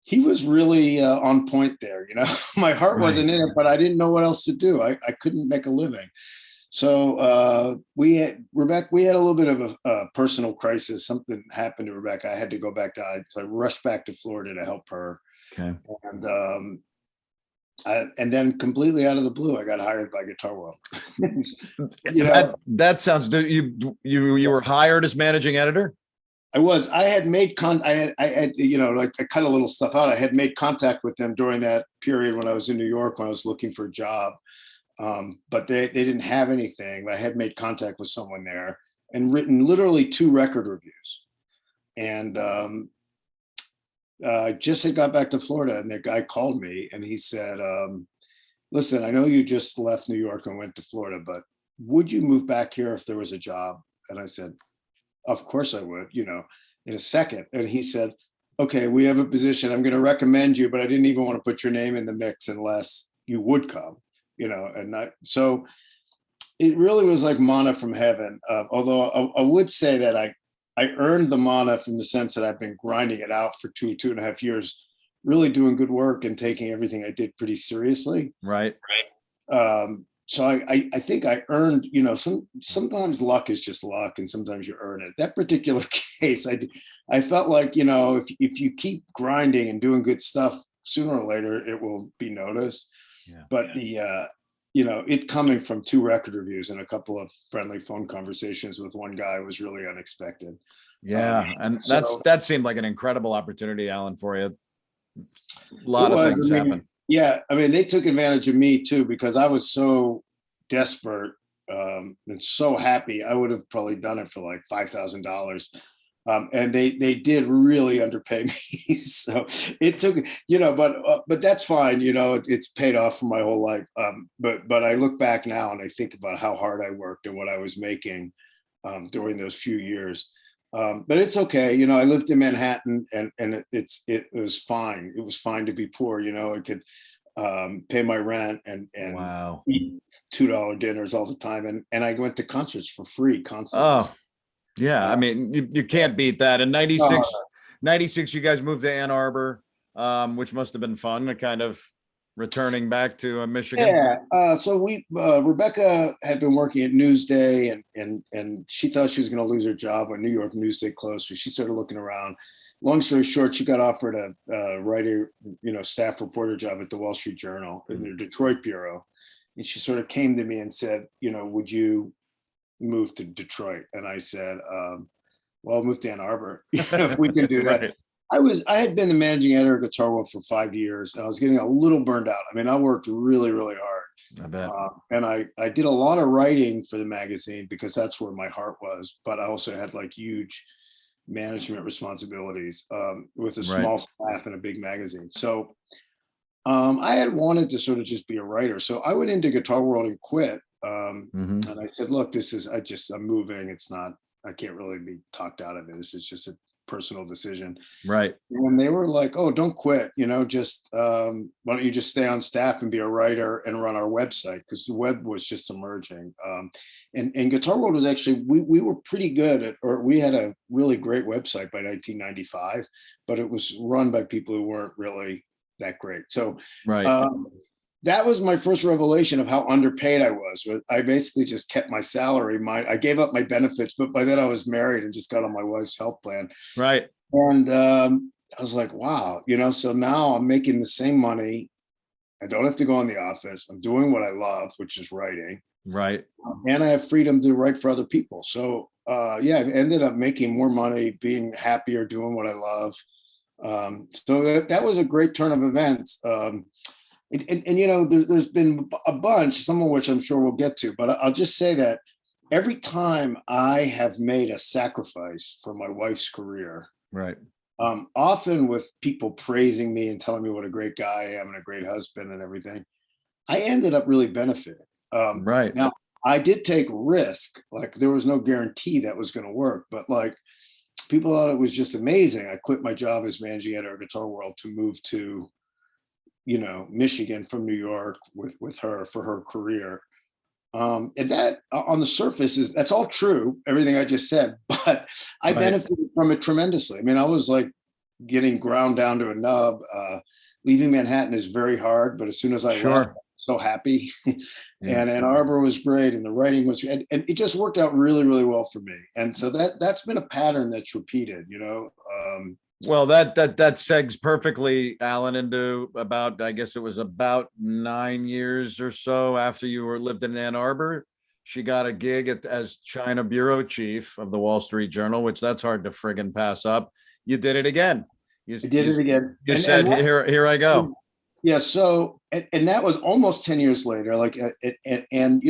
he was really on point there. My heart wasn't in it, but I didn't know what else to do. I couldn't make a living. So we had a little bit of a personal crisis. Something happened to Rebecca. I had to go back so I rushed back to Florida to help her. Okay. And then completely out of the blue, I got hired by Guitar World. That sounds. You were hired as managing editor? I was. I had made I cut a little stuff out. I had made contact with them during that period when I was in New York, when I was looking for a job. But they didn't have anything. I had made contact with someone there and written literally 2 record reviews. And I just had got back to Florida, and the guy called me and he said, "Listen, I know you just left New York and went to Florida, but would you move back here if there was a job?" And I said, "Of course I would, in a second." And he said, "Okay, we have a position. I'm going to recommend you, but I didn't even want to put your name in the mix unless you would come." So it really was like manna from heaven. Although I would say that I earned the manna from the sense that I've been grinding it out for 2.5 years, really doing good work and taking everything I did pretty seriously. Right. So I think I earned, sometimes luck is just luck and sometimes you earn it. That particular case, I felt like, if you keep grinding and doing good stuff, sooner or later it will be noticed. Yeah. But it coming from 2 record reviews and a couple of friendly phone conversations with one guy was really unexpected. Yeah. And that seemed like an incredible opportunity, Alan, for you. A lot of things happened. Yeah. I mean, they took advantage of me too, because I was so desperate and so happy. I would have probably done it for like $5,000. And they did really underpay me. So it took, but that's fine. It's paid off for my whole life. But I look back now and I think about how hard I worked and what I was making during those few years. But it's okay. I lived in Manhattan and it was fine. It was fine to be poor. I could pay my rent and wow. eat $2 dinners all the time. And I went to concerts for free constantly. Oh. Yeah, I mean, you can't beat that. In 96, you guys moved to Ann Arbor, which must have been fun, kind of returning back to Michigan. Yeah, so Rebecca had been working at Newsday, and she thought she was going to lose her job when New York Newsday closed, so she started looking around. Long story short, she got offered a writer, staff reporter job at the Wall Street Journal in their Detroit bureau, and she sort of came to me and said, "Would you move to Detroit?" And I said, "Well, I'll move to Ann Arbor if we can do that." Right. I had been the managing editor of Guitar World for 5 years, and I was getting a little burned out. I mean, I worked really, really hard. I bet. And I did a lot of writing for the magazine because that's where my heart was. But I also had like huge management responsibilities with a small staff and a big magazine. So I had wanted to sort of just be a writer. So I went into Guitar World and quit. And I said, "Look, I'm moving. I can't really be talked out of it. This is just personal decision. Right. And they were like, "Oh, don't quit, just why don't you just stay on staff and be a writer and run our website?" Because the web was just emerging. And Guitar World was actually, we were pretty good at, or we had a really great website by 1995, but it was run by people who weren't really that great. So right. That was my first revelation of how underpaid I was. I basically just kept my salary. I gave up my benefits, but by then I was married and just got on my wife's health plan. Right. And I was like, wow, so now I'm making the same money. I don't have to go in the office. I'm doing what I love, which is writing. Right. And I have freedom to write for other people. So yeah, I ended up making more money, being happier, doing what I love. So that was a great turn of events. And there's been a bunch, some of which I'm sure we'll get to, but I'll just say that every time I have made a sacrifice for my wife's career, right, often with people praising me and telling me what a great guy I am and a great husband and everything, I ended up really benefiting. Right. Now, I did take risk, like there was no guarantee that was going to work, but like people thought it was just amazing. I quit my job as managing editor of Guitar World to move to Michigan from New York with her for her career. And that on the surface that's all true, everything I just said, but I benefited from it tremendously. I mean, I was like getting ground down to a nub. Leaving Manhattan is very hard, but as soon as I left, I was so happy. And Ann Arbor was great, and the writing was, and it just worked out really, really well for me. And so that's been a pattern that's repeated, Well, that segs perfectly, Alan, into about, I guess it was about 9 years or so after you lived in Ann Arbor. She got a gig as China bureau chief of the Wall Street Journal, which that's hard to friggin' pass up. You did it again. I did it again. You said, here I go. Yeah. So, and that was almost 10 years later. Like, and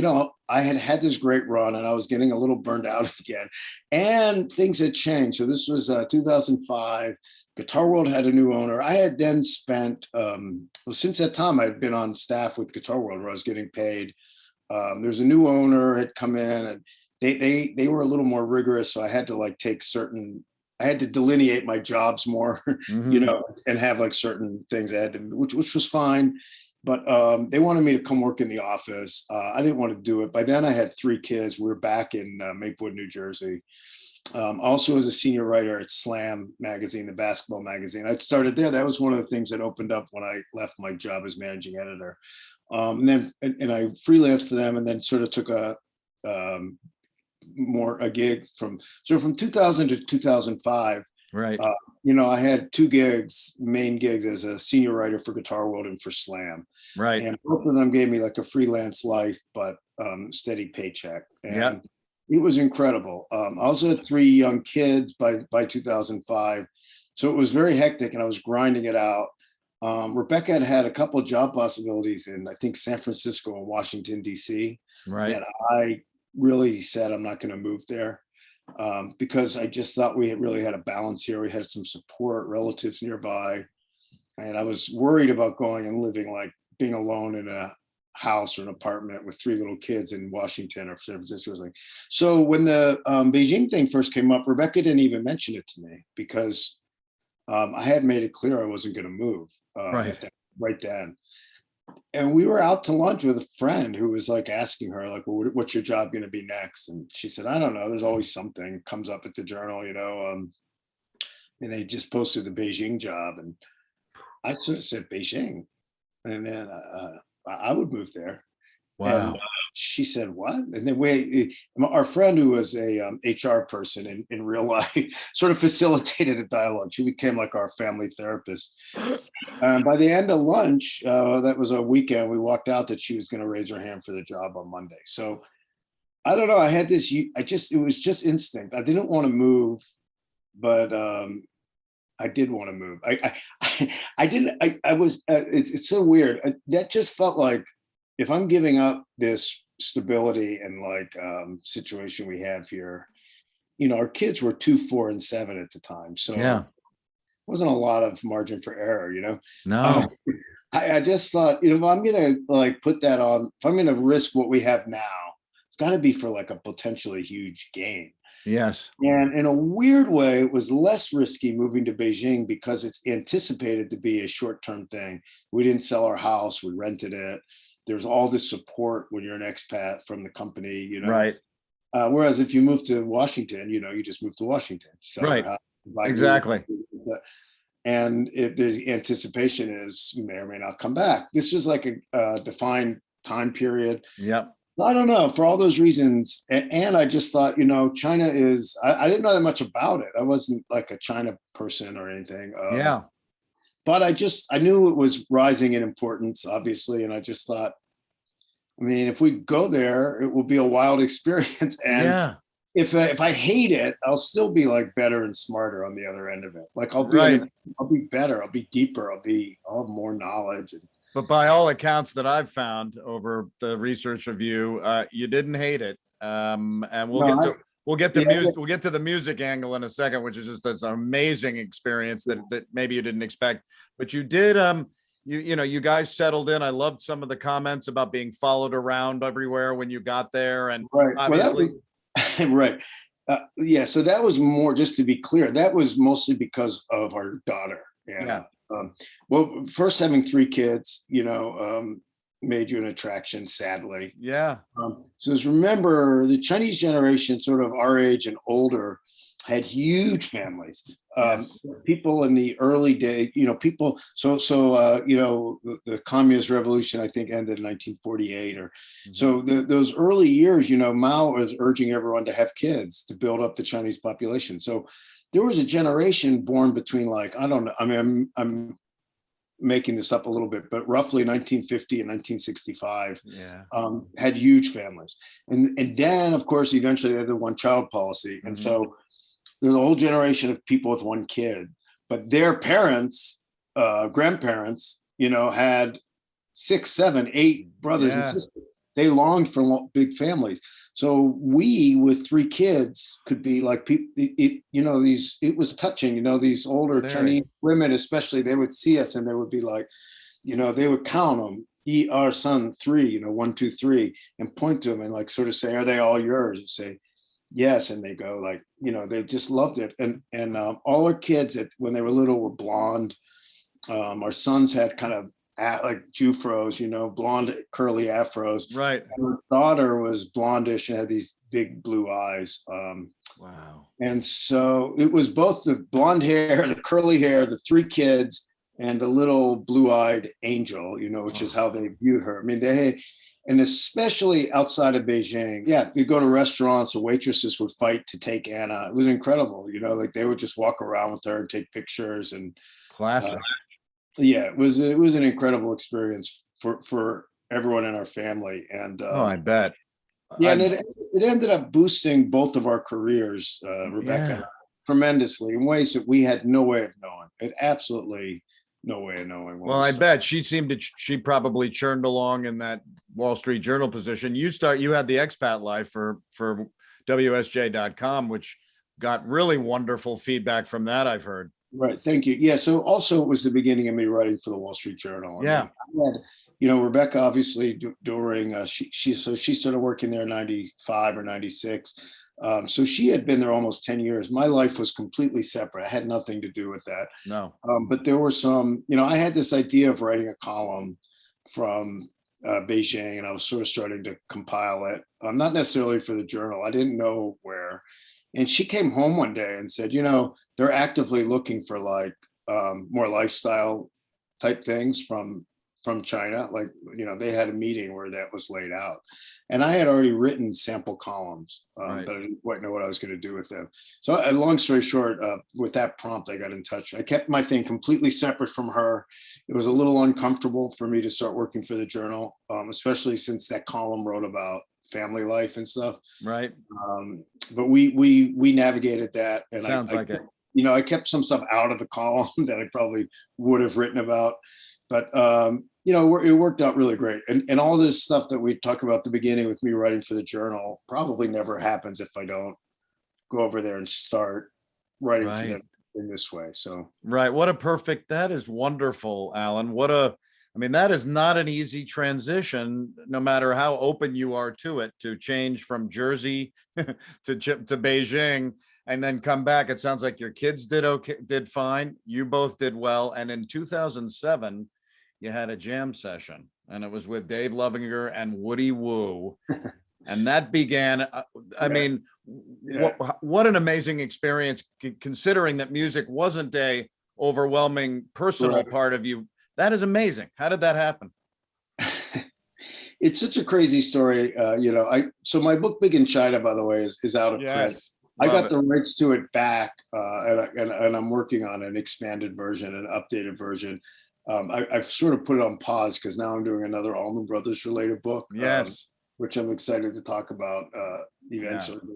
I had this great run, and I was getting a little burned out again, and things had changed. So this was 2005. Guitar World had a new owner. I had then spent, since that time, I'd been on staff with Guitar World where I was getting paid. There's a new owner had come in, and they were a little more rigorous. So I had to I had to delineate my jobs more, and have like certain things I had to, which was fine. But they wanted me to come work in the office. I didn't want to do it. By then I had 3 kids. We were back in Maplewood, New Jersey. Also as a senior writer at Slam magazine, the basketball magazine. I started there. That was one of the things that opened up when I left my job as managing editor. And then I freelanced for them, and then sort of took a gig from 2000 to 2005. Right. I had 2 main gigs as a senior writer for Guitar World and for Slam. Right. And both of them gave me like a freelance life, but steady paycheck. And it was incredible. I also had 3 young kids by 2005. So it was very hectic, and I was grinding it out. Rebecca had a couple of job possibilities in, I think, San Francisco and Washington, D.C. Right. And I really said, I'm not going to move there, because I just thought we really had a balance here. We had some support, relatives nearby. And I was worried about going and living, like being alone in a house or an apartment with 3 little kids in Washington or San Francisco. So when the Beijing thing first came up, Rebecca didn't even mention it to me, because I had made it clear I wasn't going to move right then. And we were out to lunch with a friend who was like asking her, like, well, what's your job going to be next? And she said, I don't know. There's always something comes up at the Journal, and they just posted the Beijing job. And I sort of said, Beijing. And then I would move there. Wow. And she said, what? And then our friend, who was a HR person in real life, sort of facilitated a dialogue. She became like our family therapist. By the end of lunch, that was a weekend, we walked out that she was going to raise her hand for the job on Monday. So I don't know. I had this, it was just instinct. I didn't want to move, but I did want to move. I didn't, I was, it's so weird. That just felt like, if I'm giving up this stability and situation we have here, our kids were 2, 4, and 7 at the time. So wasn't a lot of margin for error, No. I just thought, if I'm going to put that on, if I'm going to risk what we have now, it's got to be for a potentially huge gain. Yes. And in a weird way, it was less risky moving to Beijing because it's anticipated to be a short-term thing. We didn't sell our house, we rented it. There's all this support when you're an expat from the company, you know. Right. Whereas if you move to Washington, you know, you just move to Washington. Right. Exactly. And the anticipation is you may or may not come back. This is like a defined time period. Yep. I don't know, for all those reasons. And I just thought, you know, China is, I didn't know that much about it. I wasn't like a China person or anything. Yeah. But I knew it was rising in importance, obviously. And I just thought, I mean, if we go there, it will be a wild experience. And yeah. If I hate it, I'll still be like better and smarter on the other end of it. Like I'll be better, I'll be deeper, I'll have more knowledge. But by all accounts that I've found over the research of you, you didn't hate it. And we'll get to the music angle in a second, which is just this amazing experience that maybe you didn't expect. But you did. You know, you guys settled in. I loved some of the comments about being followed around everywhere when you got there, and obviously. Right. Yeah. So that was more, just to be clear, that was mostly because of our daughter. Yeah. Well, first having 3 kids, you know, made you an attraction, sadly. Yeah. So as remember, the Chinese generation, sort of our age and older, had huge families. Yes. People in the early day, you know, people. You know, the communist revolution, I think, ended in 1948, or so. Those early years, you know, Mao was urging everyone to have kids to build up the Chinese population. So there was a generation born between, like, I don't know. I mean, I'm making this up a little bit, but roughly 1950 and 1965, had huge families. And then, of course, eventually they had the one-child policy, and so there's a whole generation of people with 1 kid, but their parents, grandparents, you know, had 6, 7, 8 brothers and sisters. They longed for big families. So we, with 3 kids, could be like people. You know, it was touching. You know, these older Chinese women, especially, they would see us and they would be like, you know, they would count them. Our son 3, you know, 1, 2, 3, and point to them and like sort of say, "Are they all yours?" And say, "Yes," and they go like, you know, they just loved it. And all our kids when they were little were blonde. Our sons had kind of like Jufros, you know, blonde curly afros. Right. And our daughter was blondish and had these big blue eyes. Wow. And so it was both the blonde hair, the curly hair, the 3 kids, and the little blue-eyed angel, you know, which is how they viewed her. I mean, and especially outside of Beijing, you go to restaurants, the waitresses would fight to take Anna. It was incredible, you know, like they would just walk around with her and take pictures. And classic. It was an incredible experience for everyone in our family. And I bet. And it ended up boosting both of our careers, Rebecca, tremendously in ways that we had no way of knowing. It absolutely no way of knowing. Well, I bet she probably churned along in that Wall Street Journal position. You had the expat life for WSJ.com, which got really wonderful feedback from that, I've heard. Right. Thank you. Yeah. So also it was the beginning of me writing for the Wall Street Journal. I had, you know, Rebecca, obviously during, she started working there in 95 or 96. So she had been there almost 10 years. My life was completely separate. I had nothing to do with that. No. But there were some, you know, I had this idea of writing a column from Beijing, and I was sort of starting to compile it. Not necessarily for the Journal. I didn't know where. And she came home one day and said, you know, they're actively looking for like more lifestyle type things from China. Like, you know, they had a meeting where that was laid out. And I had already written sample columns, but I didn't quite know what I was going to do with them. So long story short, with that prompt, I got in touch. I kept my thing completely separate from her. It was a little uncomfortable for me to start working for the Journal, especially since that column wrote about family life and stuff. Right. But we navigated that. And Sounds like it. You know, I kept some stuff out of the column that I probably would have written about. But, you know, it worked out really great. And all this stuff that we talk about at the beginning with me writing for the Journal probably never happens if I don't go over there and start writing for them in this way. So. Right. That is wonderful, Alan. What I mean, that is not an easy transition, no matter how open you are to it, to change from Jersey to Beijing and then come back. It sounds like your kids did fine. You both did well. And in 2007, you had a jam session, and it was with Dave Lovinger and Woody Woo. And that began, I mean, what an amazing experience, considering that music wasn't a overwhelming personal part of you. That is amazing. How did that happen? It's such a crazy story. So my book, Big in China, by the way, is out of print. I got the rights to it back, and I'm working on an expanded version, an updated version. I've sort of put it on pause because now I'm doing another Allman Brothers related book, which I'm excited to talk about eventually.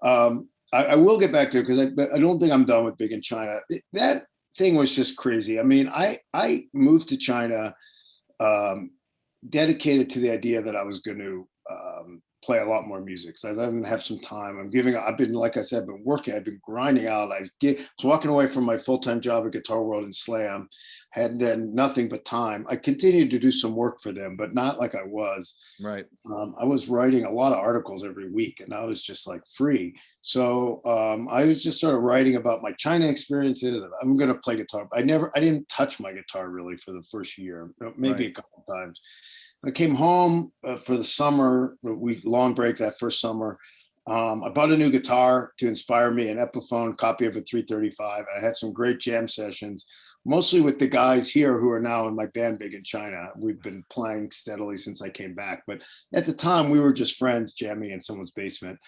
I will get back to it because I don't think I'm done with Big in China. That thing was just crazy. I mean, I moved to China dedicated to the idea that I was going to play a lot more music. So I didn't have some time. I've been, like I said, been working. I've been grinding out. I was walking away from my full-time job at Guitar World and Slam, had then nothing but time. I continued to do some work for them, but not like I was. Right. I was writing a lot of articles every week, and I was just like free. So I was just sort of writing about my China experiences. And I'm going to play guitar. I didn't touch my guitar really for the first year, maybe a couple of times. I came home for the summer, long break that first summer. I bought a new guitar to inspire me, an Epiphone copy of a 335. I had some great jam sessions, mostly with the guys here who are now in my band, Big in China. We've been playing steadily since I came back. But at the time, we were just friends jamming in someone's basement.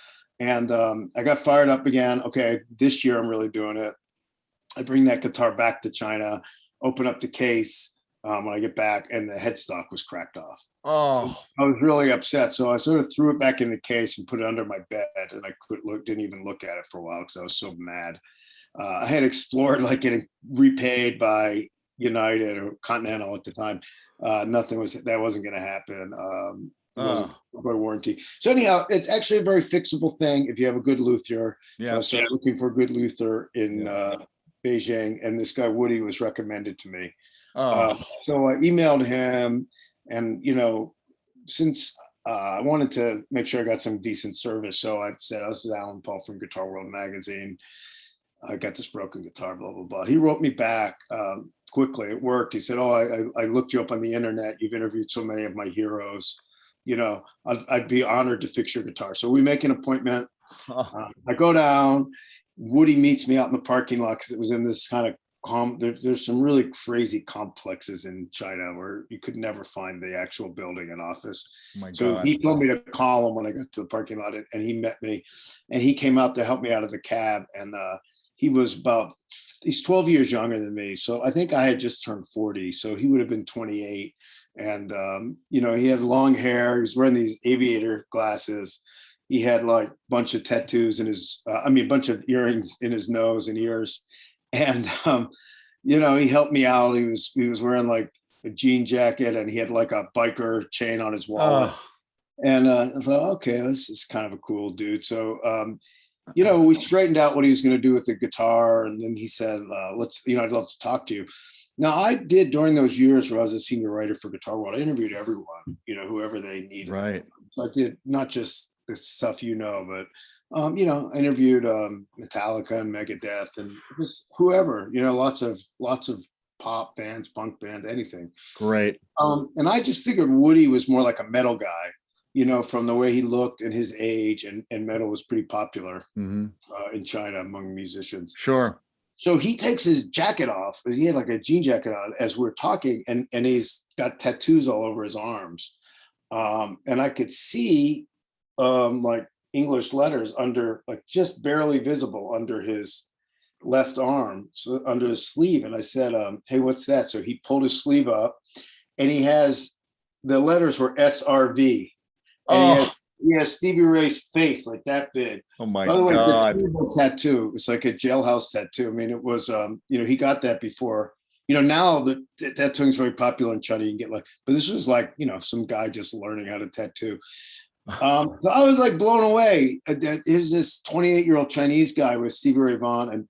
And I got fired up again. Okay, this year I'm really doing it. I bring that guitar back to China, open up the case. When I get back, and the headstock was cracked off. So I was really upset. So I sort of threw it back in the case and put it under my bed, and I didn't even look at it for a while because I was so mad. I had explored like getting repaid by United or Continental at the time. That wasn't going to happen. It wasn't by warranty. So anyhow, it's actually a very fixable thing if you have a good luthier. Yeah. So I started looking for a good luthier in Beijing, and this guy Woody was recommended to me. So I emailed him, and since I wanted to make sure I got some decent service, so I said, "This is Alan Paul from Guitar World magazine. I got this broken guitar, blah blah blah." He wrote me back quickly. It worked. He said, "Oh, I looked you up on the internet. You've interviewed so many of my heroes. I'd be honored to fix your guitar." So we make an appointment. I go down. Woody meets me out in the parking lot because it was in this kind of there's some really crazy complexes in China where you could never find the actual building and office. So he told me to call him when I got to the parking lot, and he met me, and he came out to help me out of the cab. And he's 12 years younger than me. So I think I had just turned 40. So he would have been 28. And, he had long hair. He was wearing these aviator glasses. He had like a bunch of tattoos in a bunch of earrings in his nose and ears. And, he helped me out. He was wearing like a jean jacket, and he had like a biker chain on his wallet. And I thought, okay, this is kind of a cool dude. So, we straightened out what he was going to do with the guitar. And then he said, I'd love to talk to you. Now, I did during those years where I was a senior writer for Guitar World, I interviewed everyone, whoever they needed. Right. So I did not just the stuff, but I interviewed Metallica and Megadeth and just whoever, lots of pop bands, punk bands, anything. Great. And I just figured Woody was more like a metal guy, from the way he looked and his age, and metal was pretty popular in China among musicians. Sure. So he takes his jacket off. He had like a jean jacket on as we're talking, and he's got tattoos all over his arms. And I could see like English letters under, like just barely visible under his left arm, so under his sleeve. And I said, "Hey, what's that?" So he pulled his sleeve up, and the letters were SRV. And he has Stevie Ray's face like that big. Oh my God. By the way, God. It's a cool tattoo. It's like a jailhouse tattoo. I mean, it was, he got that before. Now the tattooing is very popular in China. You can get but this was like, some guy just learning how to tattoo. So I was like blown away. Here's this 28-year-old Chinese guy with Stevie Ray Vaughan, and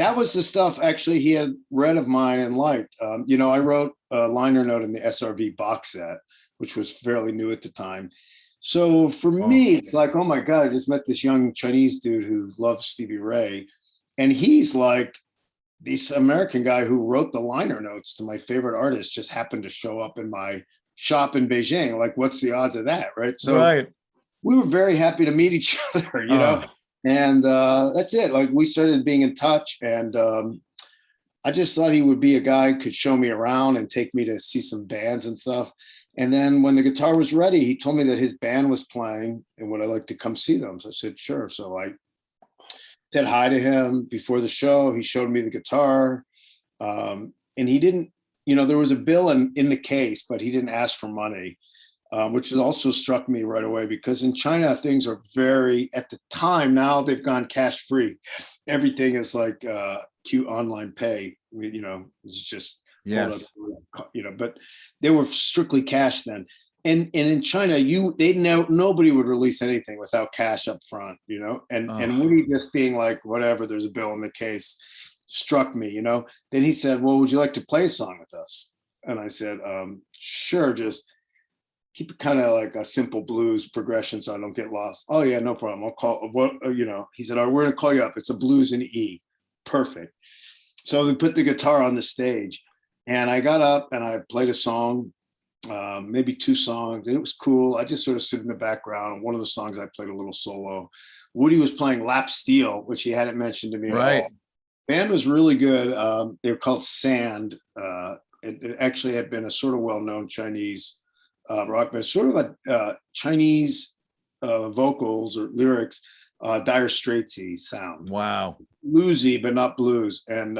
that was the stuff actually he had read of mine and liked. You know, I wrote a liner note in the SRV box set, which was fairly new at the time. So for me, it's like, oh my God, I just met this young Chinese dude who loves Stevie Ray. And he's like, this American guy who wrote the liner notes to my favorite artist just happened to show up in my shop in Beijing. Like, what's the odds of that, right? So we were very happy to meet each other, you know? And that's it. Like, we started being in touch, and I just thought he would be a guy who could show me around and take me to see some bands and stuff. And then when the guitar was ready, he told me that his band was playing and would I like to come see them? So I said, sure. So I said hi to him before the show. He showed me the guitar. And he didn't, you know, there was a bill in the case, but he didn't ask for money, which also struck me right away, because in China, things are very, at the time, now they've gone cash free. Everything is like cute online pay, you know, it's just, yes, you know, but they were strictly cash then. And in China, nobody would release anything without cash up front, you know, and Woody just being like, whatever, there's a bill in the case, struck me, you know. Then he said, well, would you like to play a song with us? And I said, sure, just keep it kind of like a simple blues progression so I don't get lost. Oh yeah, no problem. I'll call, what, you know, he said, all right, we're gonna call you up. It's a blues in E. Perfect. So we put the guitar on the stage, and I got up and I played a song, maybe 2 songs, and it was cool. I just sort of sit in the background. One of the songs I played a little solo. Woody was playing lap steel, which he hadn't mentioned to me at all. Band was really good. They were called Sand. It actually had been a sort of well-known Chinese rock band, sort of a Chinese vocals or lyrics, Dire Straitsy sound. Wow. Bluesy, but not blues. And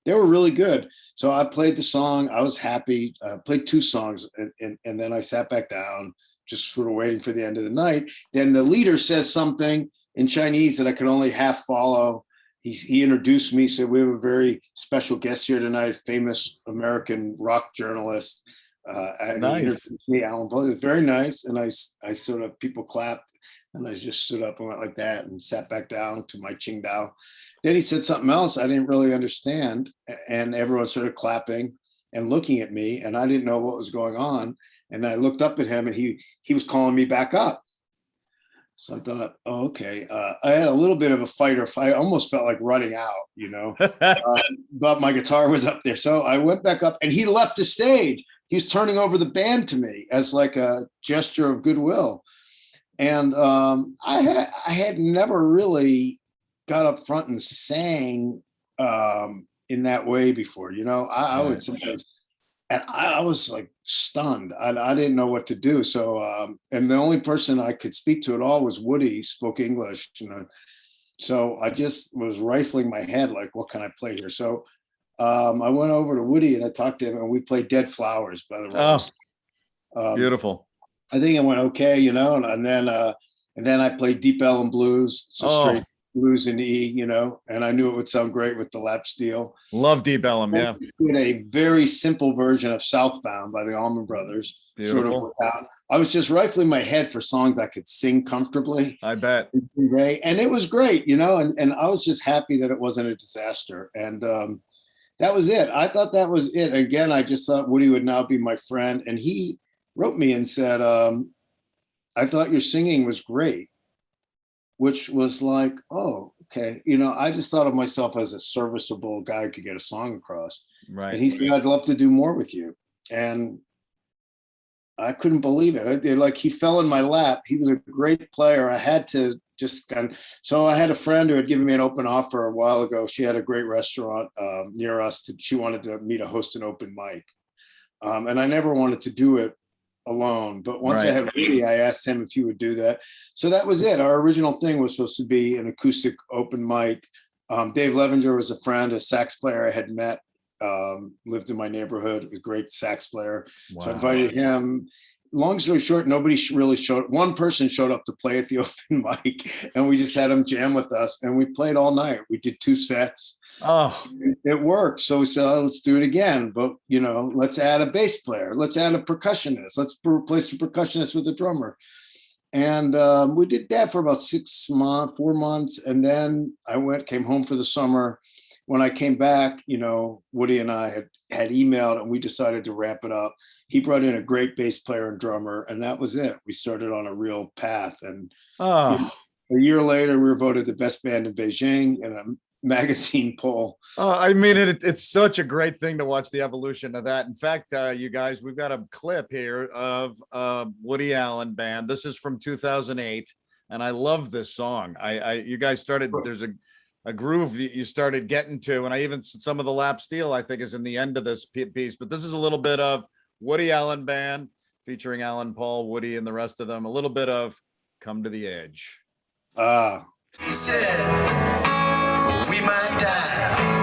they were really good. So I played the song. I was happy. Played 2 songs, and then I sat back down, just sort of waiting for the end of the night. Then the leader says something in Chinese that I could only half follow. He introduced me, said, we have a very special guest here tonight, famous American rock journalist. And he introduced me, Allman Brothers. It was very nice. And I sort of, people clapped, and I just stood up and went like that and sat back down to my Qingdao. Then he said something else I didn't really understand, and everyone started clapping and looking at me, and I didn't know what was going on. And I looked up at him, and he was calling me back up. So I thought, oh, okay. I had a little bit of a fight. I almost felt like running out, you know, but my guitar was up there. So I went back up, and he left the stage. He was turning over the band to me as like a gesture of goodwill. And I had never really got up front and sang in that way before, you know. I would sometimes, and I was like stunned. I didn't know what to do. So, and the only person I could speak to at all was Woody, spoke English, you know. So I just was rifling my head, like, what can I play here? So I went over to Woody and I talked to him, and we played Dead Flowers by the Rose. Beautiful. I think it went okay, you know, and then I played Deep Ellum Blues, so straight blues in E, you know, and I knew it would sound great with the lap steel. Love Deep Ellum, yeah. Did a very simple version of Southbound by the Allman Brothers. Beautiful. Sort of I was just rifling my head for songs I could sing comfortably. I bet. And it was great, you know, and I was just happy that it wasn't a disaster. And that was it. I thought that was it. Again, I just thought Woody would now be my friend, and he wrote me and said, I thought your singing was great, which was like, oh, okay. You know, I just thought of myself as a serviceable guy who could get a song across. Right. And he said, I'd love to do more with you. And I couldn't believe it. Like, he fell in my lap. He was a great player. I had to just so I had a friend who had given me an open offer a while ago. She had a great restaurant near us. She wanted me to host an open mic. And I never wanted to do it alone, but once I had Woody, I asked him if he would do that. So that was it. Our original thing was supposed to be an acoustic open mic. Dave Levenger was a friend, a sax player I had met, lived in my neighborhood, a great sax player. Wow. So I invited him. Long story short, nobody really showed. One person showed up to play at the open mic, and we just had him jam with us, and we played all night. We did 2 sets. Oh, it worked. So we said, oh, let's do it again. But, you know, let's add a bass player. Let's add a percussionist. Let's replace the percussionist with a drummer. And we did that for about 4 months. And then I came home for the summer. when I came back, Woody and I had emailed and we decided to wrap it up. He brought in a great bass player and drummer, and that was it. We started on a real path. And a year later, we were voted the best band in Beijing in a magazine poll. I mean, it's such a great thing to watch the evolution of that. In fact, you guys, we've got a clip here of Woody Allen Band. This is from 2008, and I love this song. You guys started, there's a groove that you started getting to, and I even some of the lap steel I think is in the end of this piece, but this is a little bit of Woody Allen Band featuring Alan, Paul, Woody, and the rest of them. A little bit of Come to the Edge. He said, we might die.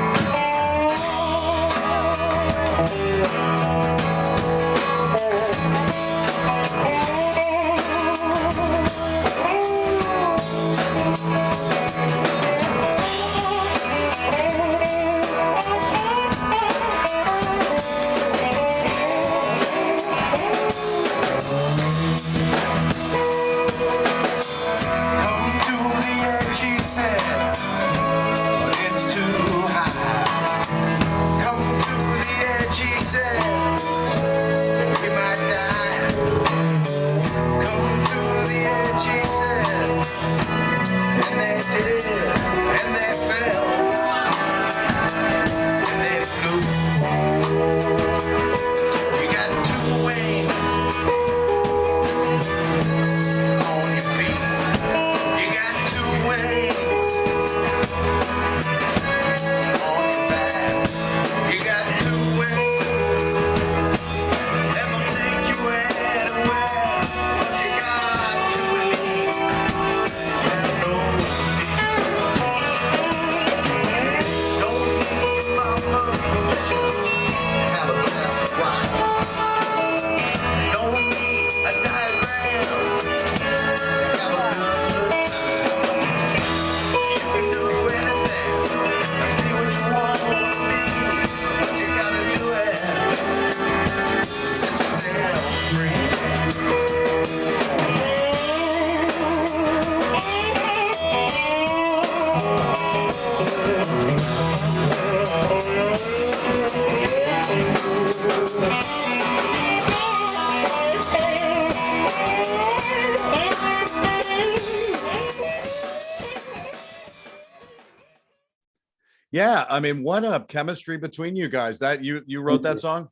Yeah, I mean, what a chemistry between you guys. That you wrote that song?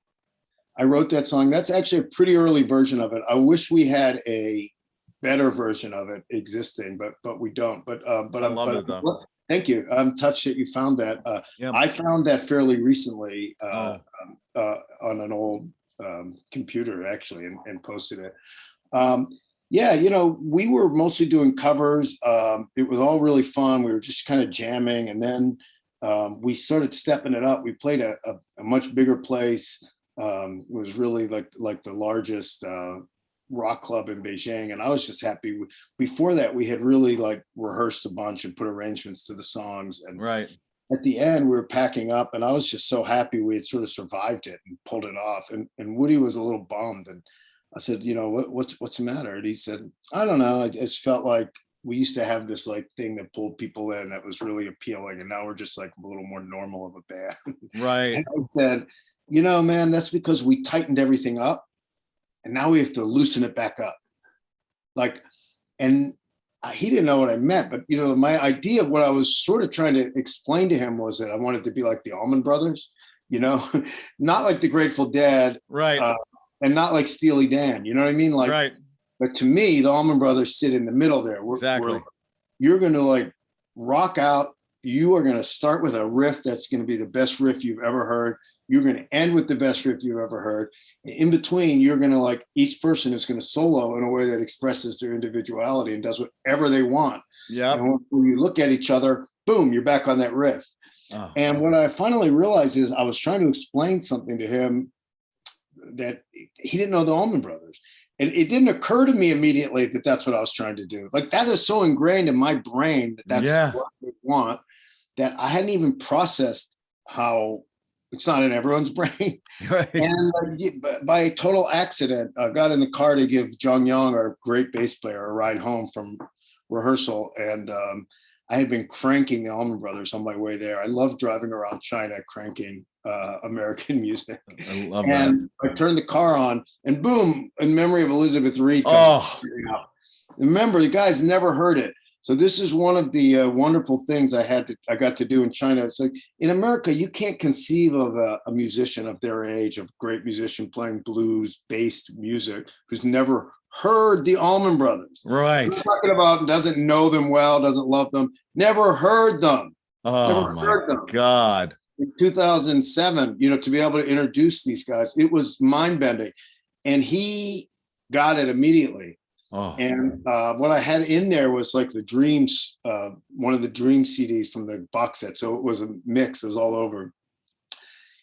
I wrote that song. That's actually a pretty early version of it. I wish we had a better version of it existing, but we don't. But I love it though. Thank you. I'm touched that you found that. I found that fairly recently on an old computer actually, and posted it. We were mostly doing covers. It was all really fun. We were just kind of jamming, and then we started stepping it up. We played a much bigger place. It was really like the largest rock club in Beijing, and I was just happy. Before that, we had really rehearsed a bunch and put arrangements to the songs, and at the end we were packing up, and I was just so happy we had sort of survived it and pulled it off. And Woody was a little bummed, and I said, what's the matter? And he said, I don't know, I just felt like we used to have this thing that pulled people in that was really appealing, and now we're just a little more normal of a band. Right. And I said, man, that's because we tightened everything up, and now we have to loosen it back up. And he didn't know what I meant, but my idea of what I was sort of trying to explain to him was that I wanted to be like the Allman Brothers, not like the Grateful Dead, right? And not like Steely Dan, you know what I mean? Right. But to me, the Allman Brothers sit in the middle there. You're going to rock out. You are going to start with a riff that's going to be the best riff you've ever heard. You're going to end with the best riff you've ever heard. In between, you're going to each person is going to solo in a way that expresses their individuality and does whatever they want. Yeah. And when you look at each other, boom, you're back on that riff. Oh. And what I finally realized is I was trying to explain something to him that he didn't know the Allman Brothers. And it didn't occur to me immediately that that's what I was trying to do. That is so ingrained in my brain that that's what I want, that I hadn't even processed how it's not in everyone's brain. Right. And by total accident, I got in the car to give Jong Young, our great bass player, a ride home from rehearsal. And I had been cranking the Allman Brothers on my way there. I love driving around China cranking American music. I love and that. I turned the car on, and boom, In Memory of Elizabeth Reed. Oh, remember, the guys never heard it. So this is one of the wonderful things I got to do in China. It's like in America, you can't conceive of a musician of their age, of great musician playing blues-based music, who's never heard the Allman Brothers. Right. I'm talking about doesn't know them well, doesn't love them, never heard them. Oh my God. In 2007, to be able to introduce these guys, it was mind-bending. And he got it immediately. Oh. And what I had in there was like the Dreams, one of the Dream CDs from the box set. So it was a mix, it was all over.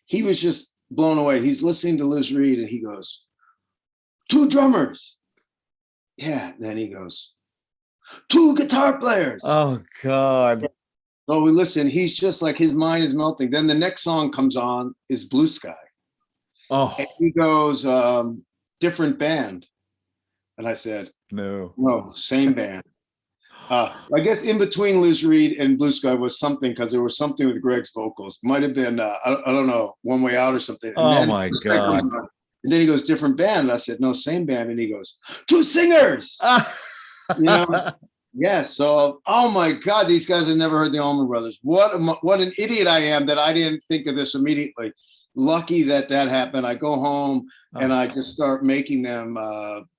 He was just blown away. He's listening to Liz Reed and he goes, 2 drummers. Yeah, then he goes, 2 guitar players. Oh God. So we listen, he's just like, his mind is melting. Then the next song comes on is Blue Sky. Oh. And he goes, different band. And I said, no, same band. I guess in between Liz Reed and Blue Sky was something, because there was something with Gregg's vocals. Might have been, I don't know, One Way Out or something. And my God. And then he goes, different band. I said, no, same band. And he goes, 2 singers. Yes. So, oh my God, these guys have never heard the Allman Brothers. What an idiot I am that I didn't think of this immediately. Lucky that happened. I go home and I just start making them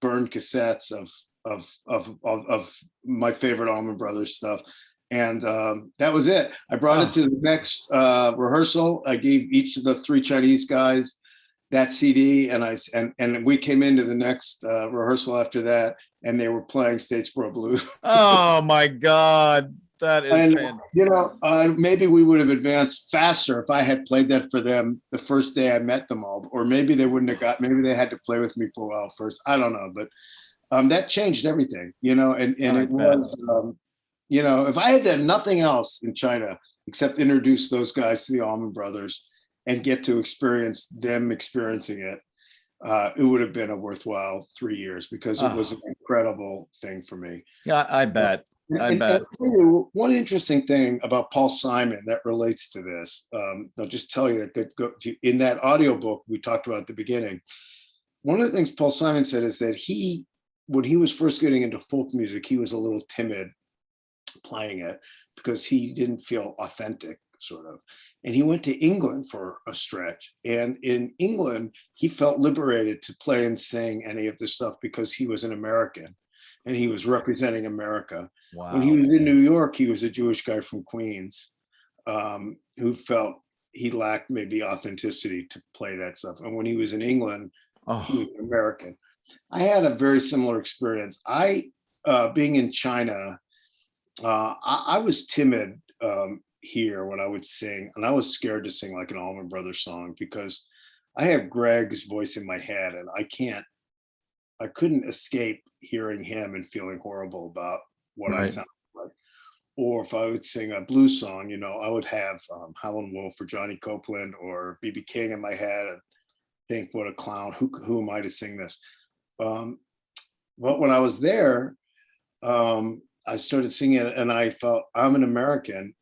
burned cassettes of my favorite Allman Brothers stuff. And that was it. I brought it to the next rehearsal. I gave each of the 3 Chinese guys that CD, and we came into the next rehearsal after that, and they were playing Statesboro Blues. Oh my God. That is, and, maybe we would have advanced faster if I had played that for them the first day I met them all, or maybe they wouldn't have maybe they had to play with me for a while first. I don't know, but that changed everything, and it was, if I had done nothing else in China except introduce those guys to the Allman Brothers and get to experience them experiencing it, it would have been a worthwhile 3 years, because it was an incredible thing for me. Yeah, I bet. And I'll tell you one interesting thing about Paul Simon that relates to this. I'll just tell you that in that audiobook we talked about at the beginning, one of the things Paul Simon said is that when he was first getting into folk music, he was a little timid playing it because he didn't feel authentic, sort of. And he went to England for a stretch. And in England, he felt liberated to play and sing any of this stuff because he was an American and he was representing America. Wow. When he was in New York, he was a Jewish guy from Queens who felt he lacked maybe authenticity to play that stuff. And when he was in England, he was American. I had a very similar experience. Being in China, I was timid here when I would sing, and I was scared to sing like an Allman Brothers song because I have Gregg's voice in my head, and I couldn't escape hearing him and feeling horrible about what I sounded like. Or if I would sing a blues song, I would have Howlin' Wolf or Johnny Copeland or B.B. King in my head and think, what a clown, who am I to sing this? But when I was there, I started singing it and I felt I'm an American,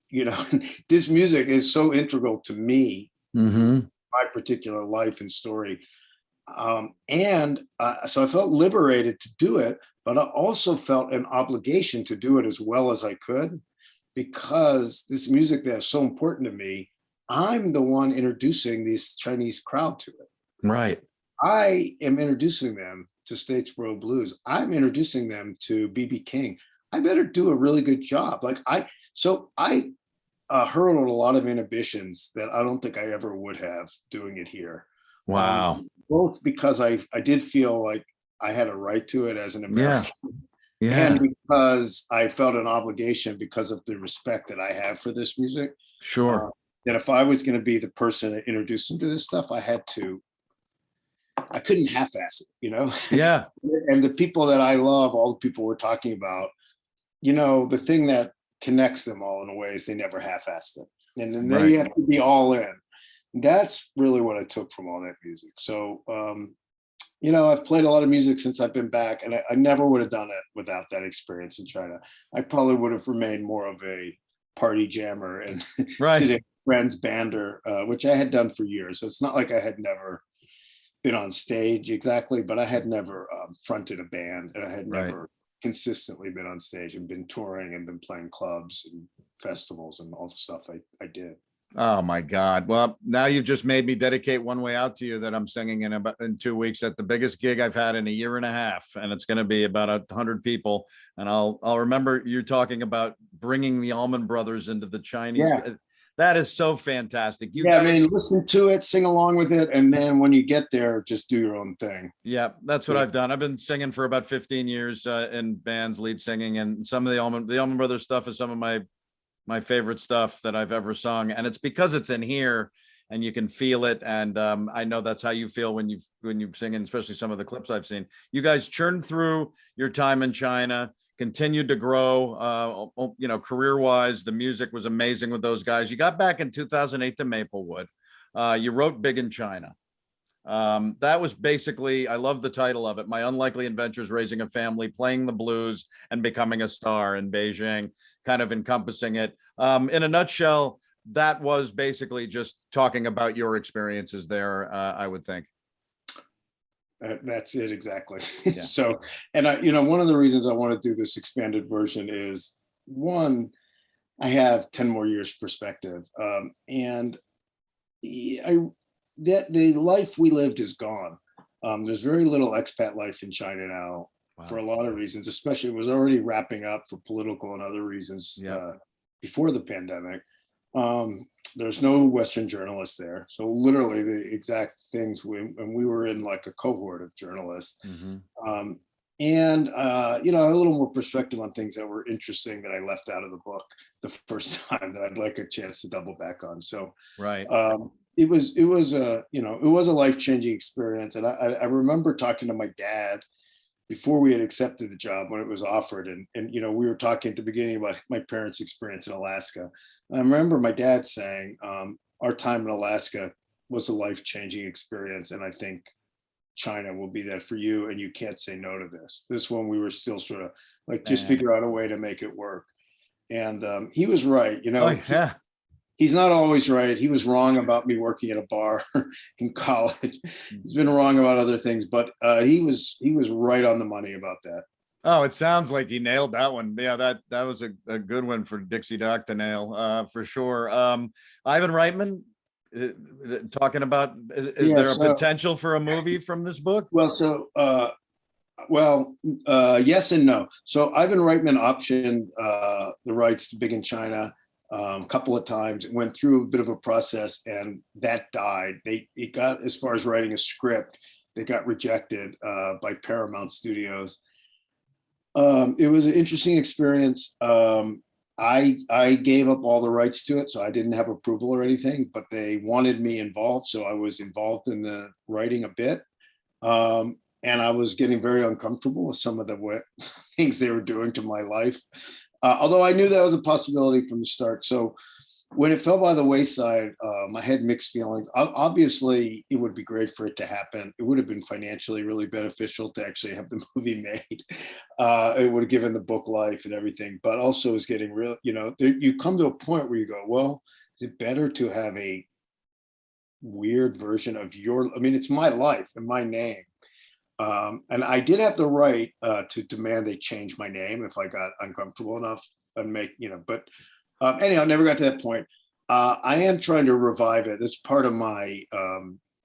this music is so integral to me, my particular life and story. So I felt liberated to do it, but I also felt an obligation to do it as well as I could, because this music that is so important to me, I'm the one introducing this Chinese crowd to it. Right. I am introducing them to Statesboro Blues. I'm introducing them to B.B. King. I better do a really good job. I hurdled a lot of inhibitions that I don't think I ever would have doing it here. Wow. Both because I did feel like I had a right to it as an American. Yeah. And because I felt an obligation because of the respect that I have for this music. Sure. That if I was going to be the person that introduced them to this stuff, I couldn't half-ass it, Yeah. And the people that I love, all the people we're talking about, the thing that connects them all in a way is they never half-assed it. And then they have to be all in. That's really what I took from all that music. So I've played a lot of music since I've been back, and I never would have done it without that experience in China. I probably would have remained more of a party jammer and sitting friends bander, which I had done for years. So it's not like I had never been on stage exactly, but I had never fronted a band, and I had never consistently been on stage and been touring and been playing clubs and festivals and all the stuff I did. Oh my God. Well, now you've just made me dedicate One Way Out to you that I'm singing in 2 weeks at the biggest gig I've had in a year and a half. And it's going to be about 100 people. And I'll remember you talking about bringing the Allman Brothers into the Chinese. Yeah. That is so fantastic. I mean, listen to it, sing along with it. And then when you get there, just do your own thing. Yeah, that's what I've done. I've been singing for about 15 years in bands, lead singing, and some of the Allman Brothers stuff is some of my favorite stuff that I've ever sung. And it's because it's in here and you can feel it. And I know that's how you feel when you sing, and especially some of the clips I've seen. You guys churned through your time in China, continued to grow, career-wise. The music was amazing with those guys. You got back in 2008 to Maplewood. You wrote Big in China. That was basically, I love the title of it, My Unlikely Adventures Raising a Family, Playing the Blues and Becoming a Star in Beijing, kind of encompassing it. In a nutshell, that was basically just talking about your experiences there, I would think. That's it, exactly. Yeah. So, and one of the reasons I want to do this expanded version is, one, I have 10 more years perspective. And the life we lived is gone. There's very little expat life in China now. Wow. For a lot of reasons, especially it was already wrapping up for political and other reasons before the pandemic. There's no Western journalists there. So literally the exact things and we were in like a cohort of journalists. Mm-hmm. And a little more perspective on things that were interesting that I left out of the book the first time that I'd like a chance to double back on. So it was a life-changing experience. And I remember talking to my dad before we had accepted the job when it was offered. And we were talking at the beginning about my parents' experience in Alaska. And I remember my dad saying, our time in Alaska was a life-changing experience. And I think China will be that for you. And you can't say no to this. This one, we were still sort of like, just figure out a way to make it work. And he was right. He's not always right. He was wrong about me working at a bar in college. He's been wrong about other things, but he was right on the money about that. Oh, it sounds like he nailed that one. Yeah, that was a good one for Dixie Doc to nail, for sure. Ivan Reitman, talking about, is there a potential for a movie from this book? Yes and no. So Ivan Reitman optioned the rights to Big in China a couple of times. It went through a bit of a process, and that died. It got as far as writing a script. They got rejected by Paramount Studios. It was an interesting experience. I gave up all the rights to it, so I didn't have approval or anything, but they wanted me involved, so I was involved in the writing a bit. And I was getting very uncomfortable with some of the things they were doing to my life. Although I knew that was a possibility from the start. So when it fell by the wayside, I had mixed feelings. Obviously, it would be great for it to happen. It would have been financially really beneficial to actually have the movie made. It would have given the book life and everything, but also is getting real, you come to a point where you go, well, is it better to have a weird version of it's my life and my name. And I did have the right to demand they change my name if I got uncomfortable enough and anyhow, I never got to that point. I am trying to revive it. It's part of my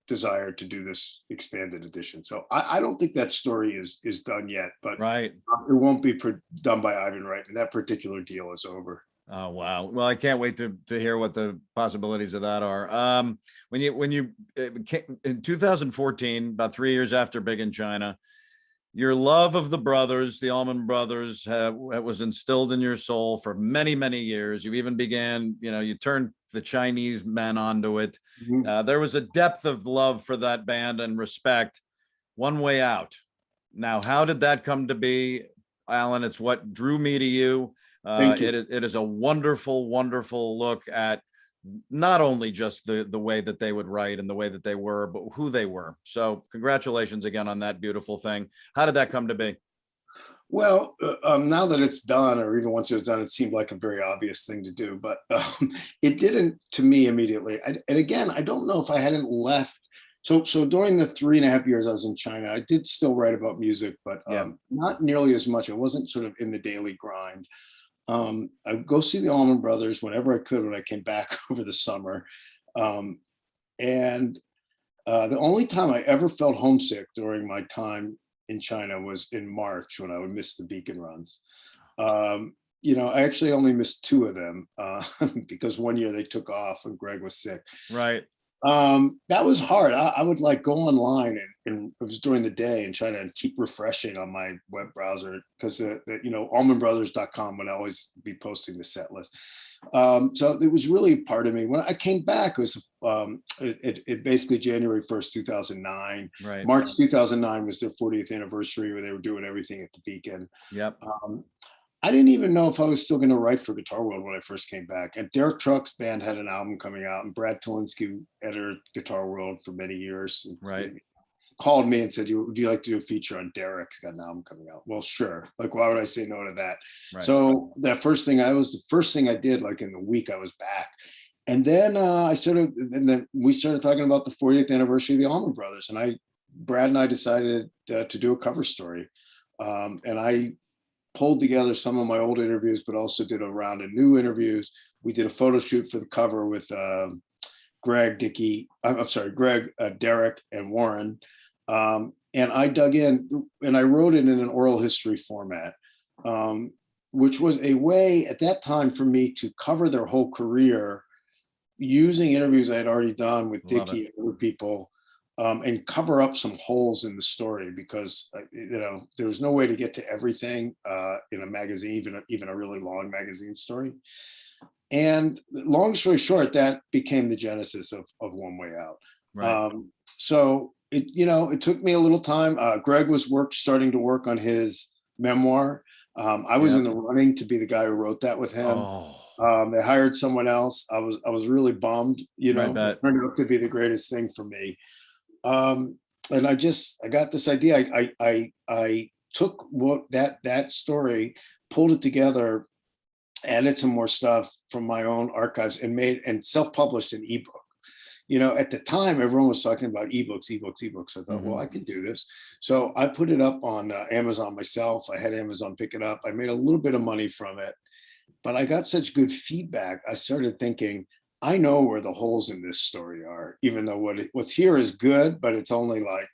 desire to do this expanded edition. So I don't think that story is done yet, but it won't be done by Ivan Reitman. That particular deal is over. Oh, wow. Well, I can't wait to hear what the possibilities of that are. When you in 2014, about 3 years after Big in China, your love of the brothers, the Allman Brothers, was instilled in your soul for many, many years. You even began, you turned the Chinese men onto it. Mm-hmm. There was a depth of love for that band and respect. One Way Out. Now, how did that come to be, Alan? It's what drew me to you. It is a wonderful, wonderful look at not only just the way that they would write and the way that they were, but who they were. So congratulations again on that beautiful thing. How did that come to be? Well, now that it's done, or even once it was done, it seemed like a very obvious thing to do, but it didn't to me immediately. And again, I don't know if I hadn't left. So during the 3.5 years I was in China, I did still write about music, but not nearly as much. I wasn't sort of in the daily grind. I would go see the Allman Brothers whenever I could when I came back over the summer. And the only time I ever felt homesick during my time in China was in March when I would miss the Beacon runs. I actually only missed 2 of them because one year they took off and Gregg was sick. Right. That was hard. I would like go online and it was during the day and try to keep refreshing on my web browser because allmanbrothers.com would always be posting the set list. So it was really part of me. When I came back, it was it basically January 1st, 2009. Right. March 2009 was their 40th anniversary where they were doing everything at the Beacon. Yep. I didn't even know if I was still going to write for Guitar World when I first came back. And Derek Truck's band had an album coming out, and Brad Tolinsky edited Guitar World for many years. Right. Called me and said, "Would you like to do a feature on Derek? He's got an album coming out." Well, sure. Like, why would I say no to that? Right. So that first thing the first thing I did, like in the week I was back. And then then we started talking about the 40th anniversary of the Allman Brothers. And Brad and I decided to do a cover story. And I pulled together some of my old interviews, but also did a round of new interviews. We did a photo shoot for the cover with Gregg, Derek, and Warren. And I dug in and I wrote it in an oral history format, which was a way at that time for me to cover their whole career using interviews I had already done with Dickey and other people. And cover up some holes in the story because there was no way to get to everything in a magazine, even a really long magazine story. And long story short, that became the genesis of One Way Out. Right. So it took me a little time. Gregg was starting to work on his memoir. I was in the running to be the guy who wrote that with him. Oh. They hired someone else. I was really bummed. It turned out to be the greatest thing for me. And I got this idea. I took that story, pulled it together, added some more stuff from my own archives, and self-published an ebook. At the time, everyone was talking about ebooks. I thought, well, I can do this. So I put it up on Amazon myself. I had Amazon pick it up. I made a little bit of money from it, but I got such good feedback. I started thinking, I know where the holes in this story are, even though what's here is good, but it's only like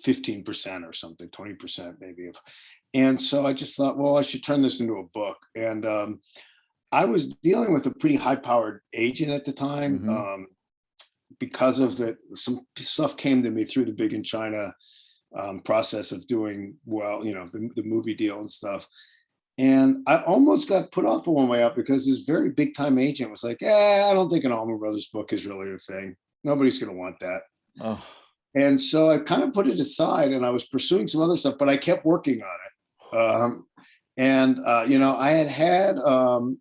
15% or something, 20% maybe. And so I just thought, well, I should turn this into a book. And I was dealing with a pretty high-powered agent at the time because of some stuff came to me through the Big in China process of doing well, the movie deal and stuff. And I almost got put off of One Way Out because this very big time agent was like, I don't think an Allman Brothers book is really a thing. Nobody's going to want that. Oh. And so I kind of put it aside and I was pursuing some other stuff, but I kept working on it. I had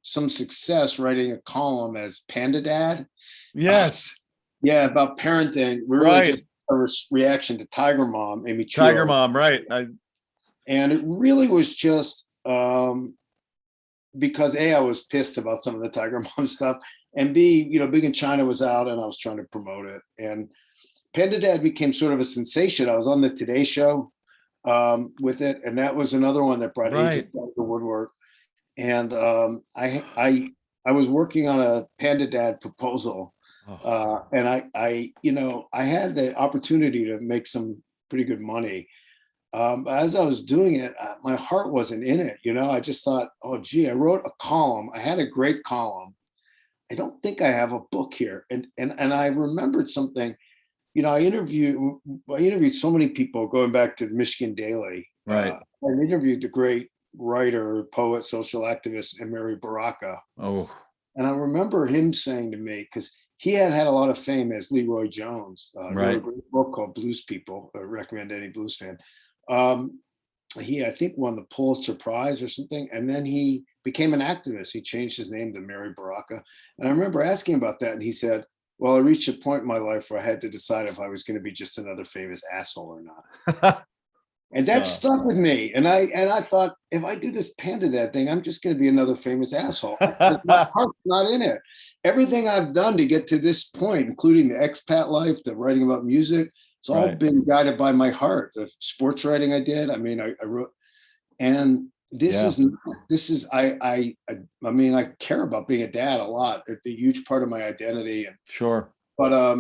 some success writing a column as Panda Dad. Yes. About parenting. Really just a reaction to Tiger Mom, Amy Chua. Tiger Mom, right. And it really was just because I was pissed about some of the Tiger Mom stuff, and B, Big in China was out and I was trying to promote it. And Panda Dad became sort of a sensation. I was on the Today Show with it, and that was another one that brought agents out of the woodwork. And I was working on a Panda Dad proposal, and I had the opportunity to make some pretty good money. As I was doing it, my heart wasn't in it. I just thought, oh, gee, I wrote a column. I had a great column. I don't think I have a book here. And I remembered something. I interviewed so many people going back to the Michigan Daily. Right. I interviewed the great writer, poet, social activist, Mary Baraka. Oh. And I remember him saying to me, because he had a lot of fame as Leroy Jones. Wrote a great book called Blues People. I recommend any blues fan. he, I think, won the Pulitzer Prize or something. And then he became an activist. He changed his name to Mary Baraka. And I remember asking about that. And he said, well, I reached a point in my life where I had to decide if I was going to be just another famous asshole or not. And that stuck with me. And I thought, if I do this Panda Dad thing, I'm just going to be another famous asshole. My heart's not in it. Everything I've done to get to this point, including the expat life, the writing about music, it's all been guided by my heart. The sports writing I did. I mean, I wrote, and this is I mean, I care about being a dad a lot. It's a huge part of my identity. And, but I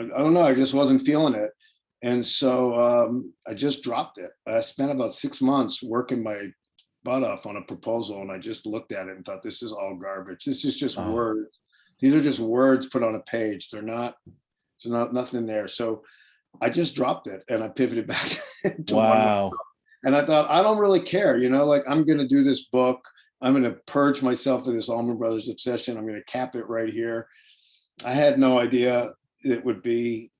don't know. I just wasn't feeling it. And so I just dropped it. I spent about 6 months working my butt off on a proposal. And I just looked at it and thought, this is all garbage. This is just words. These are just words put on a page. There's nothing there. So I just dropped it and I pivoted back to one. And I thought, I don't really care, like I'm going to do this book. I'm going to purge myself of this Allman Brothers obsession. I'm going to cap it right here. I had no idea it would be,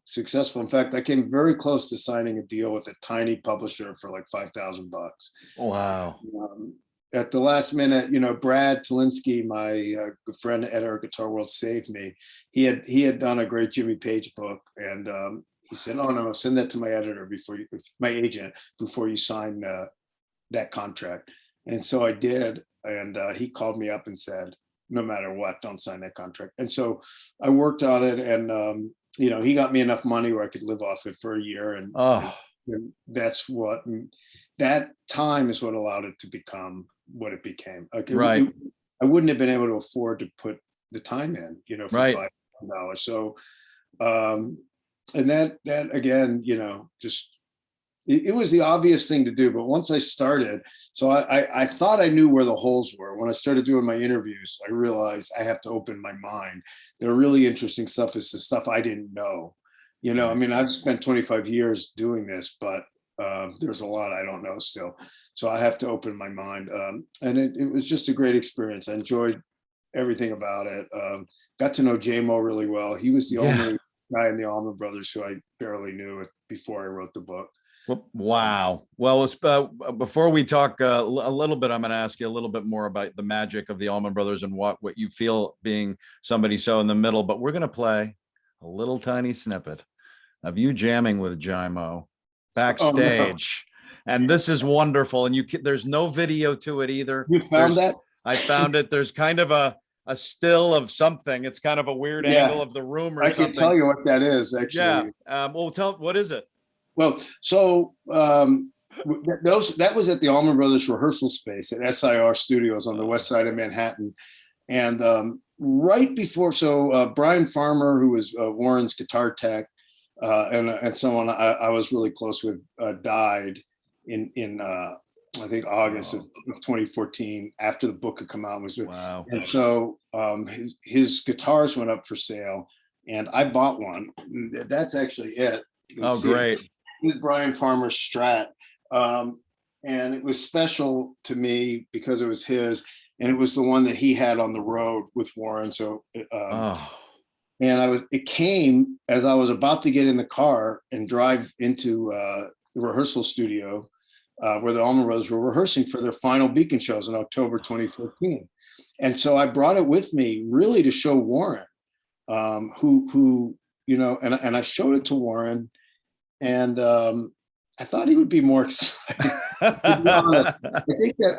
successful. In fact, I came very close to signing a deal with a tiny publisher for like $5,000. Wow. At the last minute, Brad Talinsky, my good friend at Our Guitar World, saved me. He had done a great Jimmy Page book, and he said, "Oh no, send that to my editor my agent before you sign that contract." And so I did, and he called me up and said, "No matter what, don't sign that contract." And so I worked on it, and he got me enough money where I could live off it for a year, and that time is what allowed it to become what it became. Like I wouldn't have been able to afford to put the time in, for $5,000. So, and that again, just it was the obvious thing to do. But once I started, so I thought I knew where the holes were. When I started doing my interviews, I realized I have to open my mind. The really interesting stuff is the stuff I didn't know. I mean, I've spent 25 years doing this, but there's a lot I don't know still. So I have to open my mind. And it was just a great experience. I enjoyed everything about it. Got to know Jaimoe really well. He was the only guy in the Allman Brothers who I barely knew before I wrote the book. Wow. Well, before we talk a little bit, I'm going to ask you a little bit more about the magic of the Allman Brothers and what you feel being somebody so in the middle. But we're going to play a little tiny snippet of you jamming with Jaimoe backstage. And this is wonderful. And there's no video to it either. You found that? I found it. There's kind of a still of something. It's kind of a weird angle of the room or something. I can tell you what that is, actually. Yeah. Well, what is it? Well, so that was at the Allman Brothers rehearsal space at SIR Studios on the west side of Manhattan. And right before, Brian Farmer, who was Warren's guitar tech, and someone I was really close with, died in I think August of 2014, after the book had come out. Wow. And so his guitars went up for sale, and I bought one. That's actually it. Oh, great. With Brian Farmer's Strat. And it was special to me because it was his, and it was the one that he had on the road with Warren. So, and it came as I was about to get in the car and drive into the rehearsal studio where the Allman Brothers were rehearsing for their final Beacon shows in October 2014. And so I brought it with me really to show Warren, who and I showed it to Warren, and I thought he would be more excited. To be honest,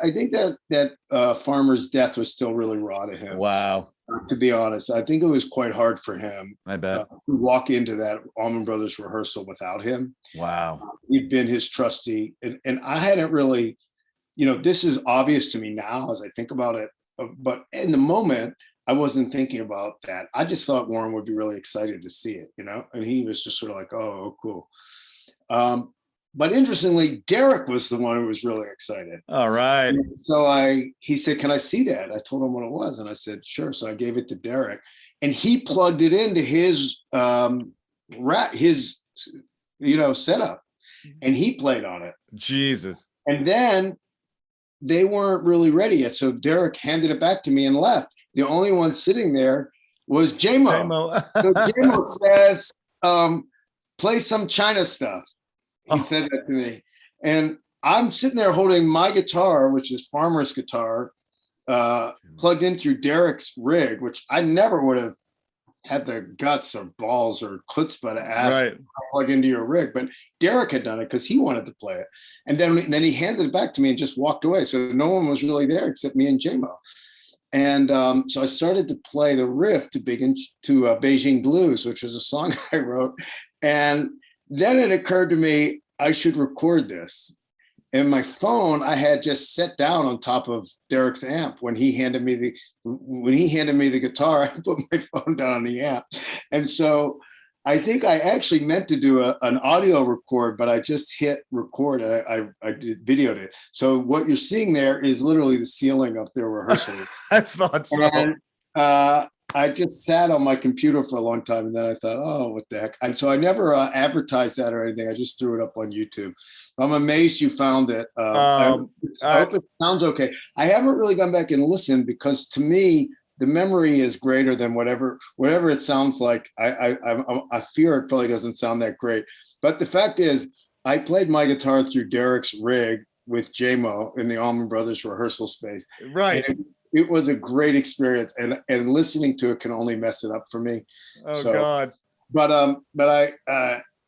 I think that Farmer's death was still really raw to him. Wow. To be honest, I think it was quite hard for him. I bet. To walk into that Allman Brothers rehearsal without him. Wow. He'd been his trustee, and I hadn't really, this is obvious to me now as I think about it, but in the moment, I wasn't thinking about that. I just thought Warren would be really excited to see it, and he was just sort of like, oh, cool. But interestingly, Derek was the one who was really excited. All right. And so he said, can I see that? I told him what it was. And I said, sure. So I gave it to Derek, and he plugged it into his setup, and he played on it. Jesus. And then they weren't really ready yet. So Derek handed it back to me and left. The only one sitting there was Jaimoe. So Jaimoe says, play some China stuff. He said that to me. And I'm sitting there holding my guitar, which is Farmer's guitar, plugged in through Derek's rig, which I never would have had the guts or balls or chutzpah to ask to plug into your rig. But Derek had done it because he wanted to play it. And then he handed it back to me and just walked away. So no one was really there except me and Jaimoe. And so I started to play the riff to Beijing Blues, which was a song I wrote. And then it occurred to me, I should record this. And my phone, I had just set down on top of Derek's amp when he handed me the guitar. I put my phone down on the amp, and so I think I actually meant to do an audio record, but I just hit record. I videoed it. So what you're seeing there is literally the ceiling of their rehearsal. I thought so. And, I just sat on my computer for a long time, and then I thought, oh, what the heck? And so I never advertised that or anything. I just threw it up on YouTube. I'm amazed you found it. I hope it sounds okay. I haven't really gone back and listened because to me, the memory is greater than whatever it sounds like. I fear it probably doesn't sound that great. But the fact is, I played my guitar through Derek's rig with Jaimoe in the Allman Brothers rehearsal space. Right. It was a great experience, and listening to it can only mess it up for me. Oh, so, God. But I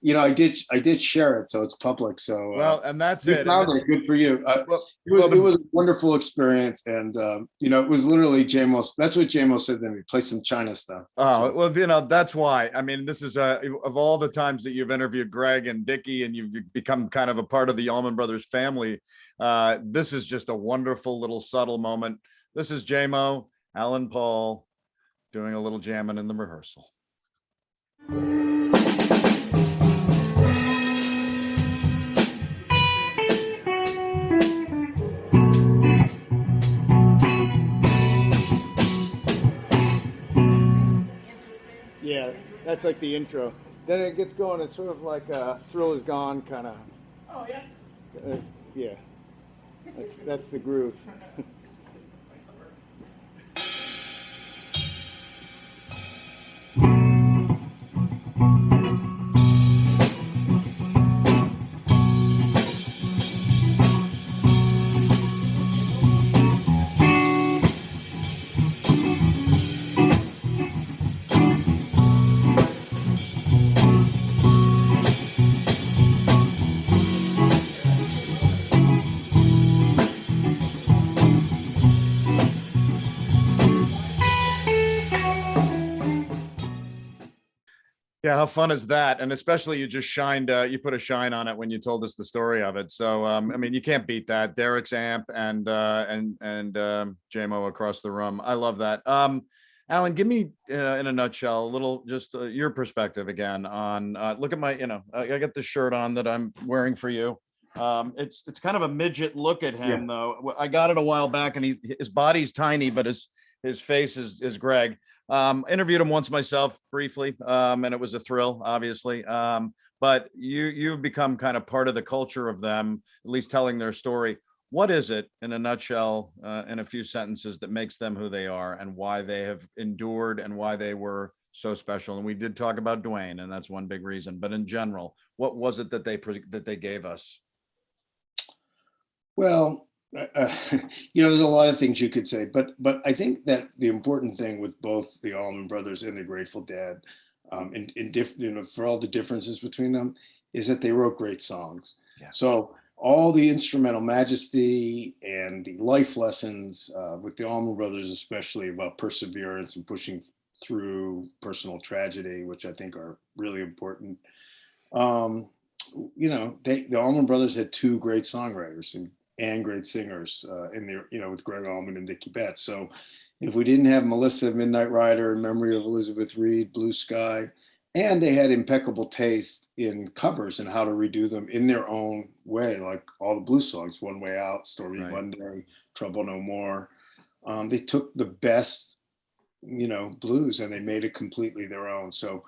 I did share it, so it's public. So well, and that's it. Good for you. It was a wonderful experience, and it was literally Jaimoe. That's what Jaimoe said to me. Play some China stuff. Oh, well, that's why. I mean, this is of all the times that you've interviewed Gregg and Dickey, and you've become kind of a part of the Allman Brothers family. This is just a wonderful little subtle moment. This is Jaimoe, Alan Paul, doing a little jamming in the rehearsal. Yeah, that's like the intro. Then it gets going. It's sort of like a Thrill Is Gone kind of. Oh yeah. Yeah, that's the groove. Yeah, how fun is that? And especially you just you put a shine on it when you told us the story of it. So I mean, you can't beat that. Derek's amp and Jaimoe across the room. I love that. Alan, give me in a nutshell a little just your perspective again on look at my, I got this shirt on that I'm wearing for you. It's kind of a midget look at him though. I got it a while back, and his body's tiny, but his face is Gregg. Interviewed him once myself briefly, and it was a thrill, obviously. But you've become kind of part of the culture of them, at least telling their story. What is it, in a nutshell, in a few sentences, that makes them who they are, and why they have endured, and why they were so special? And we did talk about Duane, and that's one big reason. But in general, what was it that they gave us? Well, there's a lot of things you could say, but I think that the important thing with both the Allman Brothers and the Grateful Dead, for all the differences between them, is that they wrote great songs. Yeah. So all the instrumental majesty and the life lessons with the Allman Brothers, especially about perseverance and pushing through personal tragedy, which I think are really important. The Allman Brothers had two great songwriters and great singers in there, with Gregg Allman and Dickey Betts. So if we didn't have Melissa, Midnight Rider, In Memory of Elizabeth Reed, Blue Sky, and they had impeccable taste in covers and how to redo them in their own way, like all the blues songs, One Way Out, Stormy Monday, Trouble No More. They took the best, blues, and they made it completely their own. So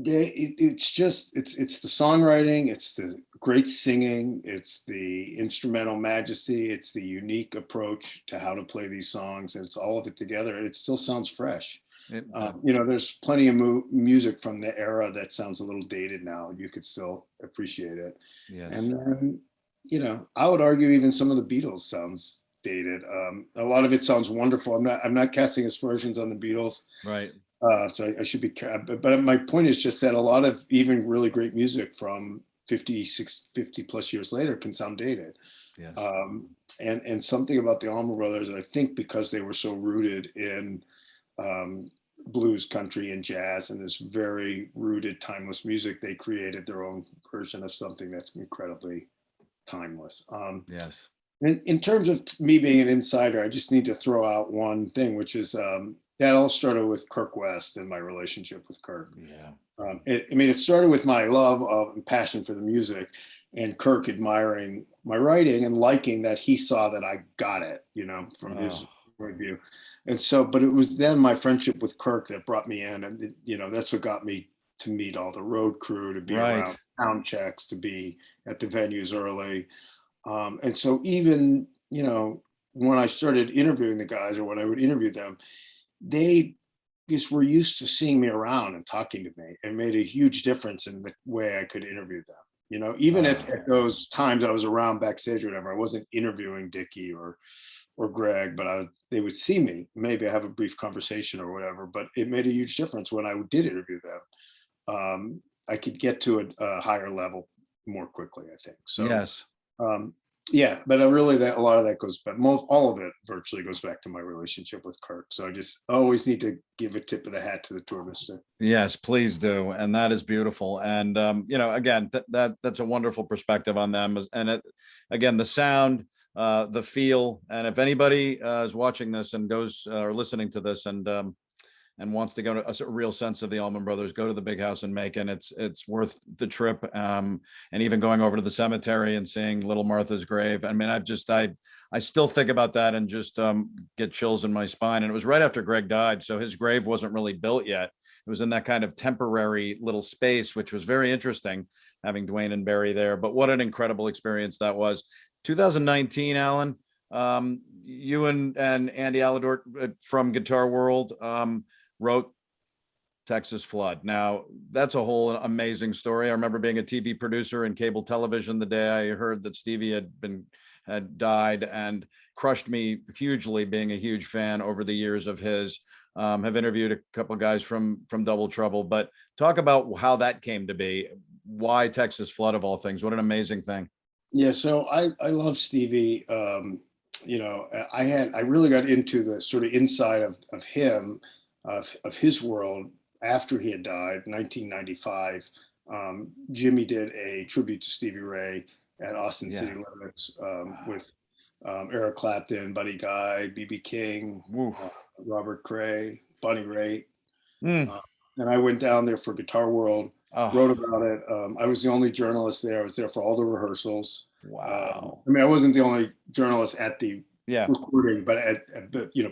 it's the songwriting, it's the great singing, it's the instrumental majesty, it's the unique approach to how to play these songs, and it's all of it together, and it still sounds fresh. There's plenty of music from the era that sounds a little dated now. You could still appreciate it. Yes. And then, I would argue even some of the Beatles sounds dated. A lot of it sounds wonderful. I'm not casting aspersions on the Beatles. Right. So I should be, but my point is just that a lot of even really great music from 50 plus years later can sound dated. Yes. And something about the Allman Brothers, I think because they were so rooted in blues, country, and jazz, and this very rooted, timeless music, they created their own version of something that's incredibly timeless. Yes. In terms of me being an insider, I just need to throw out one thing, which is that all started with Kirk West and my relationship with Kirk. Yeah. It started with my love of and passion for the music, and Kirk admiring my writing and liking that he saw that I got it, from his point of view. And so, but it was then my friendship with Kirk that brought me in, and that's what got me to meet all the road crew, to be around sound checks, to be at the venues early. And so even, when I started interviewing the guys, or when I would interview them, they just were used to seeing me around and talking to me, and made a huge difference in the way I could interview them. Even if at those times I was around backstage or whatever, I wasn't interviewing Dickey or Gregg, but they would see me, maybe I have a brief conversation or whatever, but it made a huge difference when I did interview them. I could get to a higher level more quickly, I think. So yes. But really a lot of that goes back, all of it virtually goes back to my relationship with Kirk. So I just always need to give a tip of the hat to the tour mister. Yes, please do. And that is beautiful. And, again, that's a wonderful perspective on them. And again, the sound, the feel, and if anybody is watching this and goes or listening to this and wants to go to a real sense of the Allman Brothers, go to the Big House in Macon. It's worth the trip. And even going over to the cemetery and seeing Little Martha's grave. I mean, I still think about that and just get chills in my spine. And it was right after Gregg died, so his grave wasn't really built yet. It was in that kind of temporary little space, which was very interesting, having Dwayne and Barry there. But what an incredible experience that was. 2019, Alan, you and Andy Alador from Guitar World wrote Texas Flood. Now, that's a whole amazing story. I remember being a TV producer in cable television the day I heard that Stevie had died, and crushed me hugely, being a huge fan over the years of his. Have interviewed a couple of guys from Double Trouble, but talk about how that came to be. Why Texas Flood of all things? What an amazing thing. Yeah, so I love Stevie. I really got into the sort of inside of him, of his world after he had died, 1995. Jimmy did a tribute to Stevie Ray at Austin City Limits with Eric Clapton, Buddy Guy, B.B. King, Robert Cray, Bonnie Raitt. And I went down there for Guitar World, wrote about it. I was the only journalist there. I was there for all the rehearsals. Wow. I wasn't the only journalist at the recording, but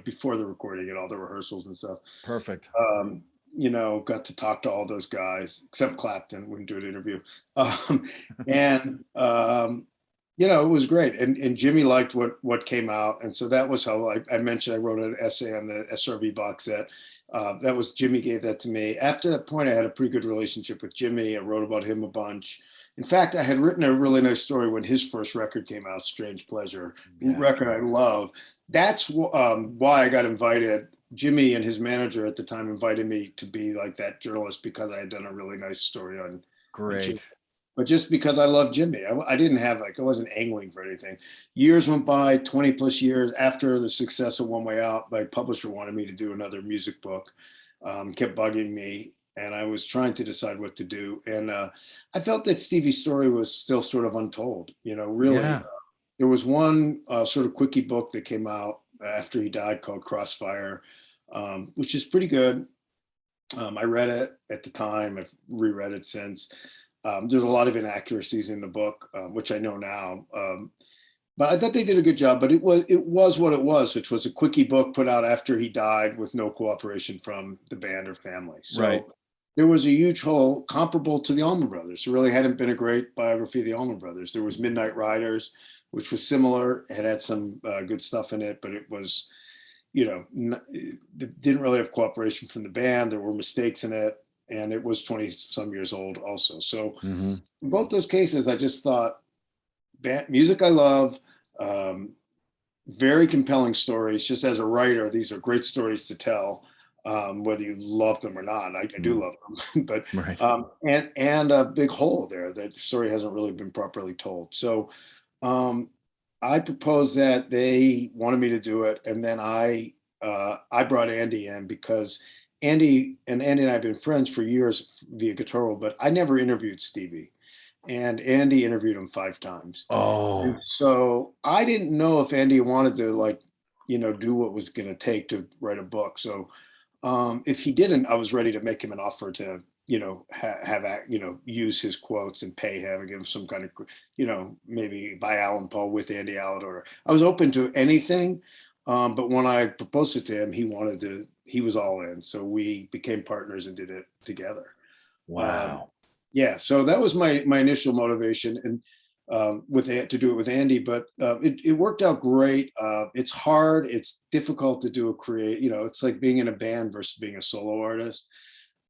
before the recording and all the rehearsals and stuff. Perfect. Got to talk to all those guys, except Clapton, wouldn't do an interview. It was great. And Jimmy liked what came out. And so that was how I mentioned, I wrote an essay on the SRV box set. That was Jimmy gave that to me. After that point, I had a pretty good relationship with Jimmy. I wrote about him a bunch. In fact, I had written a really nice story when his first record came out, Strange Pleasure, record I love. That's why I got invited. Jimmy and his manager at the time invited me to be like that journalist, because I had done a really nice story on Jimmy. But just because I love Jimmy, I didn't have I wasn't angling for anything. Years went by, 20 plus years after the success of One Way Out, my publisher wanted me to do another music book, kept bugging me. And I was trying to decide what to do. And I felt that Stevie's story was still sort of untold, really. Yeah. There was one sort of quickie book that came out after he died called Crossfire, which is pretty good. I read it at the time. I've reread it since. There's a lot of inaccuracies in the book, which I know now. But I thought they did a good job. But it was what it was, which was a quickie book put out after he died with no cooperation from the band or family. So there was a huge hole comparable to the Allman Brothers. There really hadn't been a great biography of the Allman Brothers. There was Midnight Riders, which was similar. It had some good stuff in it, but it was, didn't really have cooperation from the band. There were mistakes in it, and it was 20 some years old also. So in both those cases, I just thought music I love, very compelling stories. Just as a writer, these are great stories to tell, whether you love them or not. I do love them, but Right. And a big hole there that the story hasn't really been properly told. So I proposed that, they wanted me to do it, and then I brought Andy in because Andy and I have been friends for years via Guitar World, but I never interviewed Stevie, and Andy interviewed him 5 times. Oh, And so I didn't know if Andy wanted to do what was going to take to write a book. So if he didn't, I was ready to make him an offer to use his quotes and pay him and give him some kind of, maybe buy Alan Paul with Andy out, or I was open to anything. But when I proposed it to him, he was all in. So we became partners and did it together. wow. Yeah. So that was my initial motivation and to do it with Andy, but it worked out great. It's hard. It's difficult to do it's like being in a band versus being a solo artist.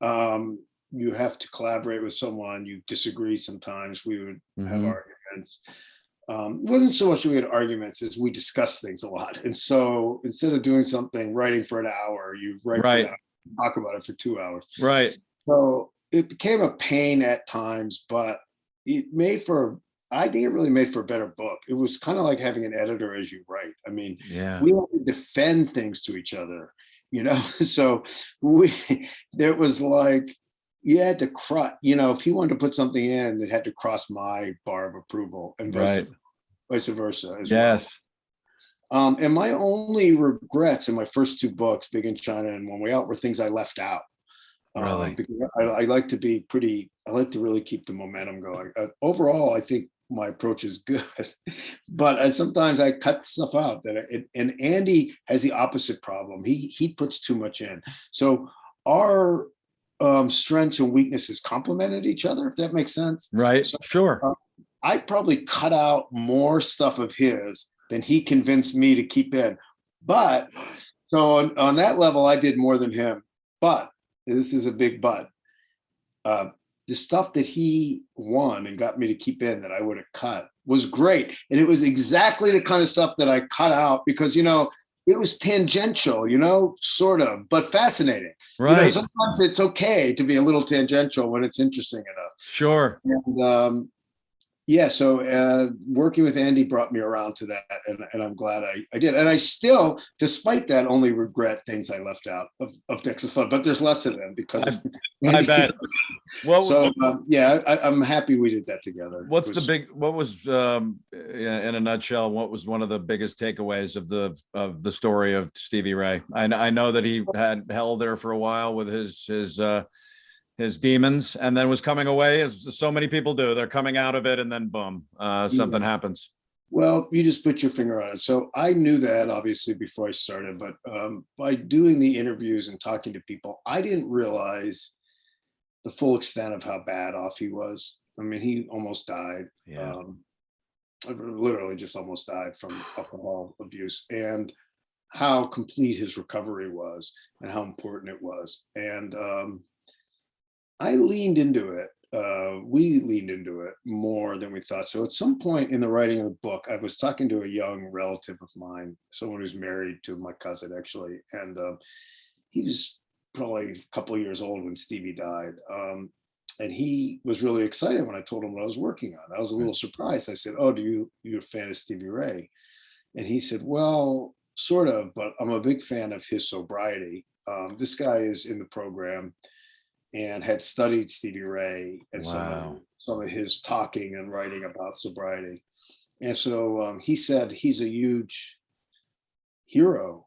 You have to collaborate with someone. You disagree sometimes. We would have arguments. It wasn't so much that we had arguments as we discussed things a lot. And so instead of doing something, writing for an hour, you write for an hour, talk about it for 2 hours. Right. So it became a pain at times, but I think it really made for a better book. It was kind of like having an editor as you write. I mean, we had to defend things to each other, so there was like, you had to if he wanted to put something in, it had to cross my bar of approval, and vice versa as well. And my only regrets in my first 2 books, Big in China and One Way Out, were things I left out. Really? Because I like to really keep the momentum going. Overall, I think my approach is good, but sometimes I cut stuff out and Andy has the opposite problem. He puts too much in. So our strengths and weaknesses complemented each other, if that makes sense. Right. So, sure. I probably cut out more stuff of his than he convinced me to keep in. But so on that level, I did more than him. But this is a big but. The stuff that he won and got me to keep in that I would have cut was great. And it was exactly the kind of stuff that I cut out because, it was tangential, sort of, but fascinating. Right. Sometimes it's okay to be a little tangential when it's interesting enough. Sure. And so working with Andy brought me around to that, and I'm glad I did. And I still, despite that, only regret things I left out of Decks of Fun, but there's less of them because I bet. Well, so I'm happy we did that together. What was in a nutshell, what was one of the biggest takeaways of the story of Stevie Ray? I know that he had hell there for a while with his demons, and then was coming away, as so many people do. They're coming out of it, and then boom, something happens. Well, you just put your finger on it. So I knew that obviously before I started, but by doing the interviews and talking to people, I didn't realize the full extent of how bad off he was. I mean, he almost died. Yeah. Literally just almost died from alcohol abuse, and how complete his recovery was and how important it was. And I leaned into it. We leaned into it more than we thought. So at some point in the writing of the book, I was talking to a young relative of mine, someone who's married to my cousin actually, and he was probably a couple of years old when Stevie died. And he was really excited when I told him what I was working on. I was a little surprised. I said, "Oh, you're a fan of Stevie Ray?" And he said, "Well, sort of, but I'm a big fan of his sobriety. This guy is in the program and had studied Stevie Ray and some of his talking and writing about sobriety." And so he said he's a huge hero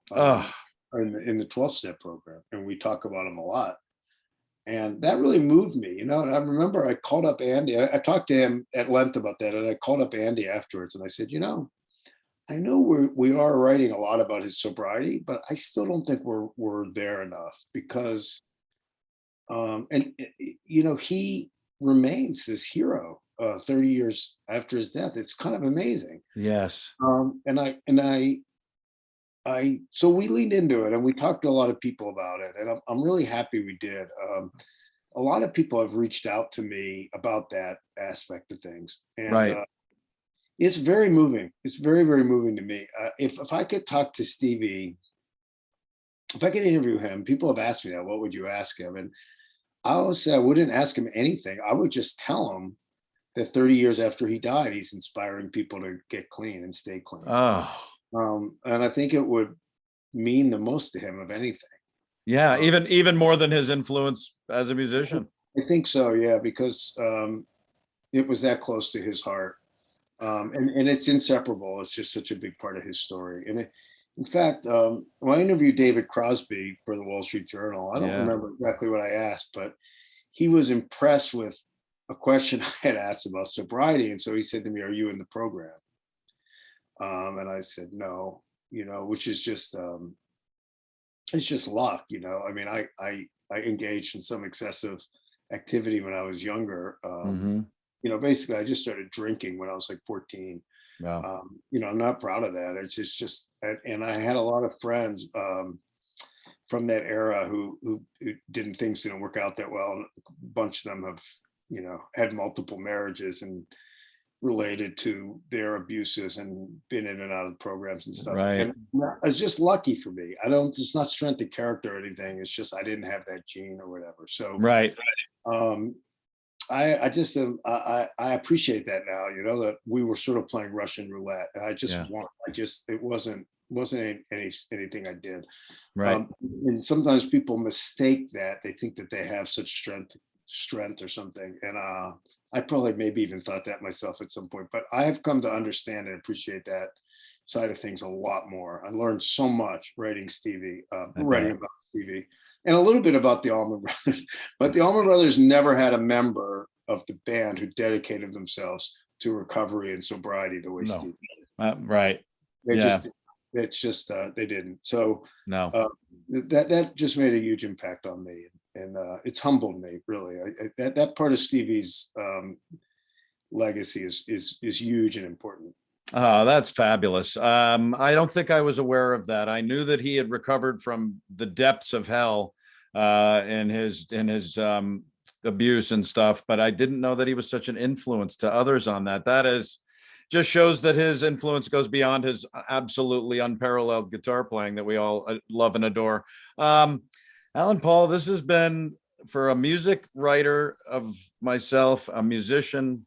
in the 12-step program, and we talk about him a lot. And that really moved me, And I remember I called up Andy. I talked to him at length about that, and I called up Andy afterwards, and I said, I know we are writing a lot about his sobriety, but I still don't think we're there enough because, he remains this hero 30 years after his death. It's kind of amazing. Yes. And I so we leaned into it and we talked to a lot of people about it, and I'm really happy we did. A lot of people have reached out to me about that aspect of things, and it's very moving. It's very, very moving to me. If I could talk to Stevie, if I could interview him, people have asked me that, what would you ask him? And I always say I wouldn't ask him anything. I would just tell him that 30 years after he died, he's inspiring people to get clean and stay clean. And I think it would mean the most to him of anything. Yeah, even more than his influence as a musician. I think so, yeah, because it was that close to his heart. And it's inseparable. It's just such a big part of his story. And in fact, when I interviewed David Crosby for the Wall Street Journal, I don't remember exactly what I asked, but he was impressed with a question I had asked about sobriety. And so he said to me, "Are you in the program?" And I said, "No," which is just, it's just luck, I mean, I engaged in some excessive activity when I was younger. Basically I just started drinking when I was like 14. Wow. I'm not proud of that. It's just, and I had a lot of friends from that era who things didn't work out that well. A bunch of them have, had multiple marriages and related to their abuses and been in and out of programs and stuff. Right. And it's just lucky for me. It's not strength of character or anything. It's just, I didn't have that gene or whatever. So, right. I just I appreciate that now, that we were sort of playing Russian roulette. It wasn't anything I did. Right. And sometimes people mistake that. They think that they have such strength or something. And I probably maybe even thought that myself at some point, but I have come to understand and appreciate that side of things a lot more. I learned so much writing about Stevie, and a little bit about the Allman Brothers. But the Allman Brothers never had a member of the band who dedicated themselves to recovery and sobriety the way Stevie did. Right. They didn't. So no, that just made a huge impact on me, and it's humbled me, really. That part of Stevie's legacy is huge and important. Oh, that's fabulous. I don't think I was aware of that. I knew that he had recovered from the depths of hell in his abuse and stuff, but I didn't know that he was such an influence to others on that. That just shows that his influence goes beyond his absolutely unparalleled guitar playing that we all love and adore. Alan Paul, this has been, for a music writer of myself, a musician,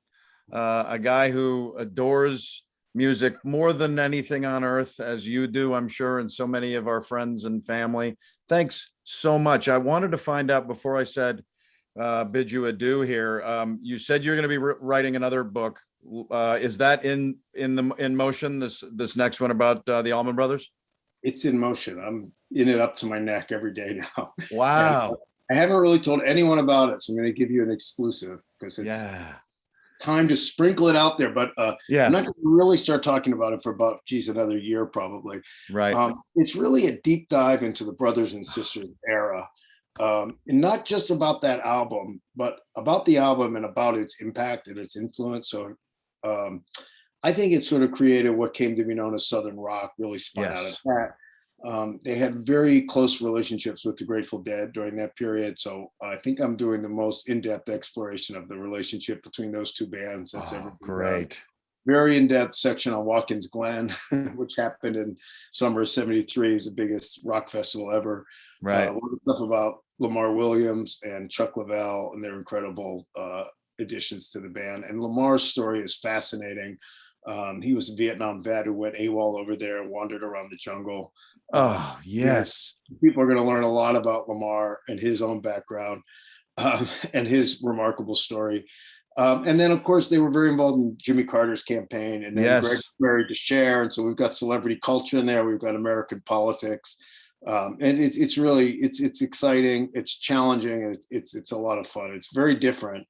a guy who adores music more than anything on earth, as you do, I'm sure, and so many of our friends and family. Thanks so much. I wanted to find out before I said bid you adieu here. You said you're going to be writing another book. Is that in motion? This next one about the Allman Brothers? It's in motion. I'm in it up to my neck every day now. Wow. I haven't really told anyone about it, so I'm going to give you an exclusive because it's time to sprinkle it out there. But I'm not going to really start talking about it for about another year probably. Right. It's really a deep dive into the Brothers and Sisters era, and not just about that album, but about the album and about its impact and its influence. So I think it sort of created what came to be known as Southern rock, really spun out of that. They had very close relationships with the Grateful Dead during that period. So I think I'm doing the most in-depth exploration of the relationship between those two bands. That's great. Very in-depth section on Watkins Glen, which happened in summer of '73. Is the biggest rock festival ever. Right. A lot of stuff about Lamar Williams and Chuck Leavell and their incredible additions to the band. And Lamar's story is fascinating. He was a Vietnam vet who went AWOL over there and wandered around the jungle. Oh, yes. People are going to learn a lot about Lamar and his own background and his remarkable story. And then, of course, they were very involved in Jimmy Carter's campaign. And then Gregg married to Cher. And so we've got celebrity culture in there. We've got American politics. And it's really, it's exciting. It's challenging. And it's a lot of fun. It's very different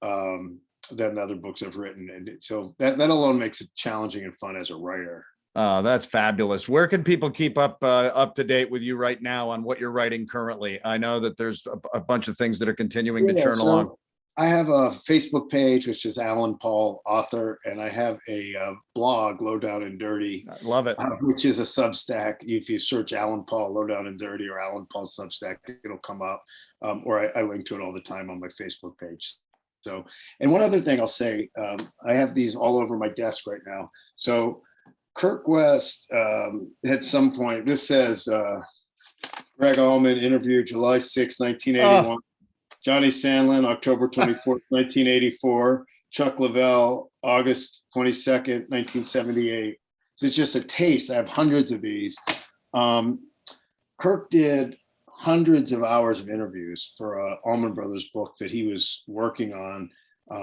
than the other books I've written. And so that alone makes it challenging and fun as a writer. That's fabulous. Where can people keep up to date with you right now on what you're writing currently? I know that there's a bunch of things that are continuing to churn along. I have a Facebook page, which is Alan Paul Author, and I have a blog, Low Down and Dirty. I love it. Which is a Substack. If you search Alan Paul, Low Down and Dirty, or Alan Paul Substack, it'll come up. Or I link to it all the time on my Facebook page. So, and one other thing I'll say, I have these all over my desk right now. So Kirk West, at some point, this says, Gregg Allman interview July 6, 1981. Johnny Sandlin, October 24th, 1984. Chuck Leavell, August 22nd, 1978. So it's just a taste. I have hundreds of these. Kirk did hundreds of hours of interviews for a Allman Brothers book that he was working on,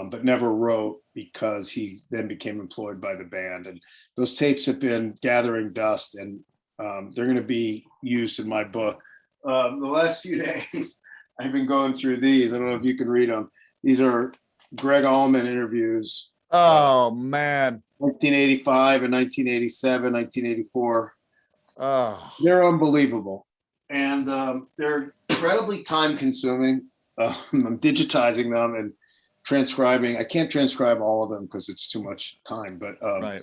but never wrote because he then became employed by the band. And those tapes have been gathering dust, and they're going to be used in my book. The last few days, I've been going through these. I don't know if you can read them. These are Gregg Allman interviews. Oh, man. 1985 and 1987, 1984. Oh. They're unbelievable. And they're incredibly time consuming. I'm digitizing them and transcribing. I can't transcribe all of them because it's too much time, but right.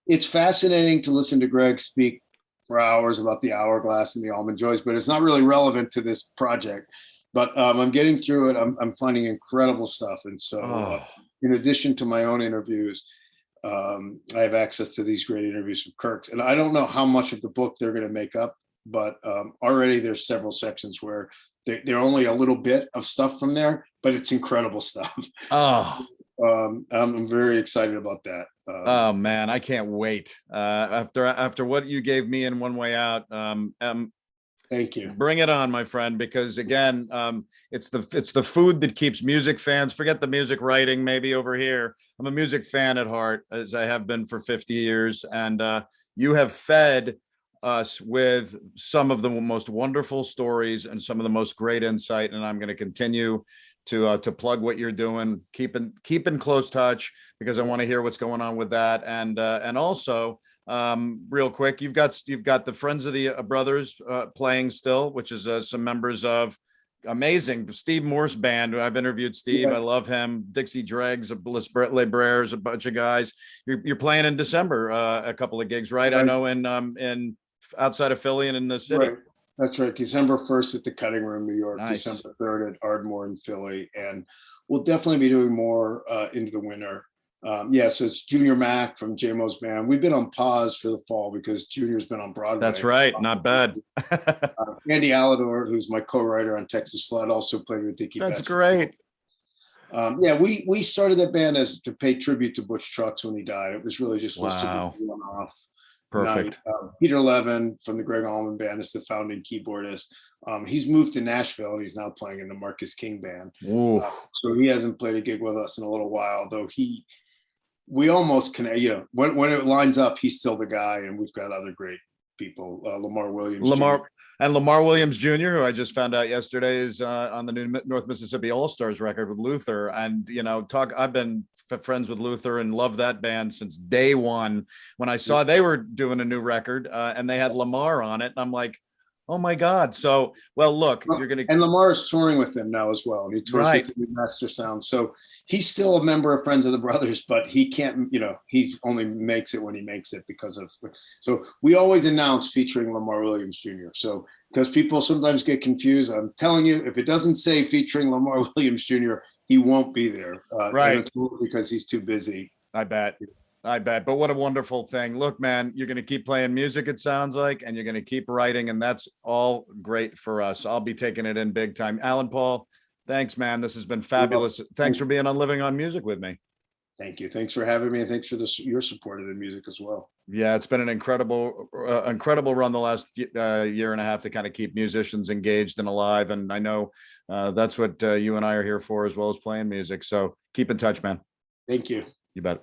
It's fascinating to listen to Gregg speak for hours about the hourglass and the almond joys, but it's not really relevant to this project. But I'm getting through it. I'm finding incredible stuff. And so in addition to my own interviews, I have access to these great interviews from Kirk's. And I don't know how much of the book they're going to make up, but already there's several sections where they're only a little bit of stuff from there, but it's incredible stuff. Oh. I'm very excited about that. Oh man, I can't wait. After what you gave me in One Way Out, thank you. Bring it on, my friend, because again, it's the food that keeps music fans. Forget the music writing, maybe over here. I'm a music fan at heart, as I have been for 50 years, and you have fed us with some of the most wonderful stories and some of the most great insight. And I'm going to continue to plug what you're doing, keep in close touch, because I want to hear what's going on with that. And also, real quick, you've got the Friends of the Brothers playing still, which is some members of amazing Steve Morse band. I've interviewed Steve. Yeah. I love him. Dixie Dregs, Les Brers, a bunch of guys. You're playing in December, a couple of gigs, right? I know in outside of Philly and in the city. Right. That's right. December 1st at the Cutting Room, New York. Nice. December 3rd at Ardmore in Philly. And we'll definitely be doing more into the winter. So it's Junior Mac from Jaimoe's band. We've been on pause for the fall because Junior's been on Broadway. That's right. Not bad. Andy Alador, who's my co-writer on Texas Flood, also played with Dickey Betts. That's great. We started that band as to pay tribute to Butch Trucks when he died. It was really just Wow. supposed to be one-off. Perfect. Peter Levin from the Gregg Allman Band is the founding keyboardist. He's moved to Nashville and he's now playing in the Marcus King Band. So he hasn't played a gig with us in a little while, though we almost can, when it lines up, he's still the guy, and we've got other great people. Lamar Williams. Lamar Williams Jr., who I just found out yesterday is on the new North Mississippi All-Stars record with Luther. And, I've been friends with Luther and love that band since day one. When I saw they were doing a new record and they had Lamar on it, and I'm like, oh my God. So, well, look, you're going to. And Lamar is touring with them now as well. He tours Right. with the new Master Sound. So he's still a member of Friends of the Brothers, but he can't, he only makes it when he makes it because of. So we always announce featuring Lamar Williams Jr. So because people sometimes get confused, I'm telling you, if it doesn't say featuring Lamar Williams Jr., he won't be there. Right. Because he's too busy. I bet. But what a wonderful thing. Look, man, you're going to keep playing music, it sounds like, and you're going to keep writing, and that's all great for us. I'll be taking it in big time. Alan Paul, thanks, man. This has been fabulous. Thanks for being on Living on Music with me. Thank you. Thanks for having me, and thanks for your support of the music as well. Yeah, it's been an incredible run the last year and a half to kind of keep musicians engaged and alive. And I know that's what you and I are here for, as well as playing music. So keep in touch, man. Thank you. You bet.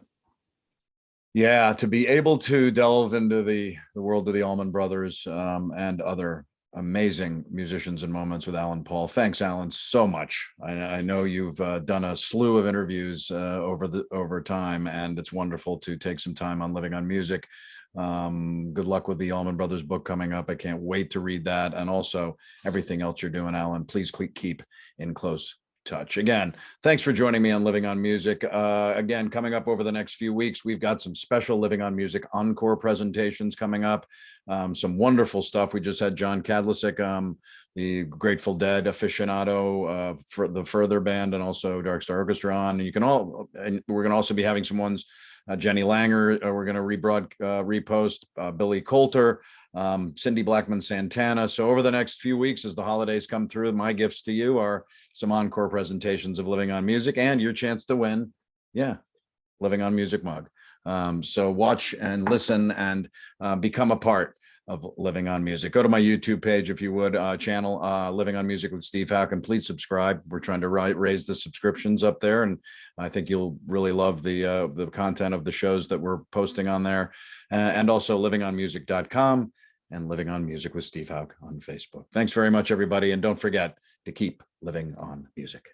Yeah, to be able to delve into the world of the Allman Brothers and other amazing musicians and moments with Alan Paul. Thanks, Alan, so much. I know you've done a slew of interviews over time, and it's wonderful to take some time on Living on Music. Good luck with the Allman Brothers book coming up. I can't wait to read that, and also everything else you're doing, Alan. Please keep in close touch. Again, thanks for joining me on Living on Music. Again, coming up over the next few weeks, we've got some special Living on Music encore presentations coming up. Some wonderful stuff. We just had John Kadlicic, the Grateful Dead aficionado for the Further band, and also Dark Star Orchestra on. And we're going to also be having some ones. Jenny Langer, we're going to repost Billy Coulter, Cindy Blackman Santana. So over the next few weeks, as the holidays come through, my gifts to you are some encore presentations of Living on Music and your chance to win, Living on Music mug. So watch and listen and become a part of Living on Music. Go to my YouTube page, if you would, channel Living on Music with Steve Houck, and please subscribe. We're trying to raise the subscriptions up there, and I think you'll really love the content of the shows that we're posting on there, and also livingonmusic.com and Living on Music with Steve Houck on Facebook. Thanks very much, everybody, and don't forget to keep living on music.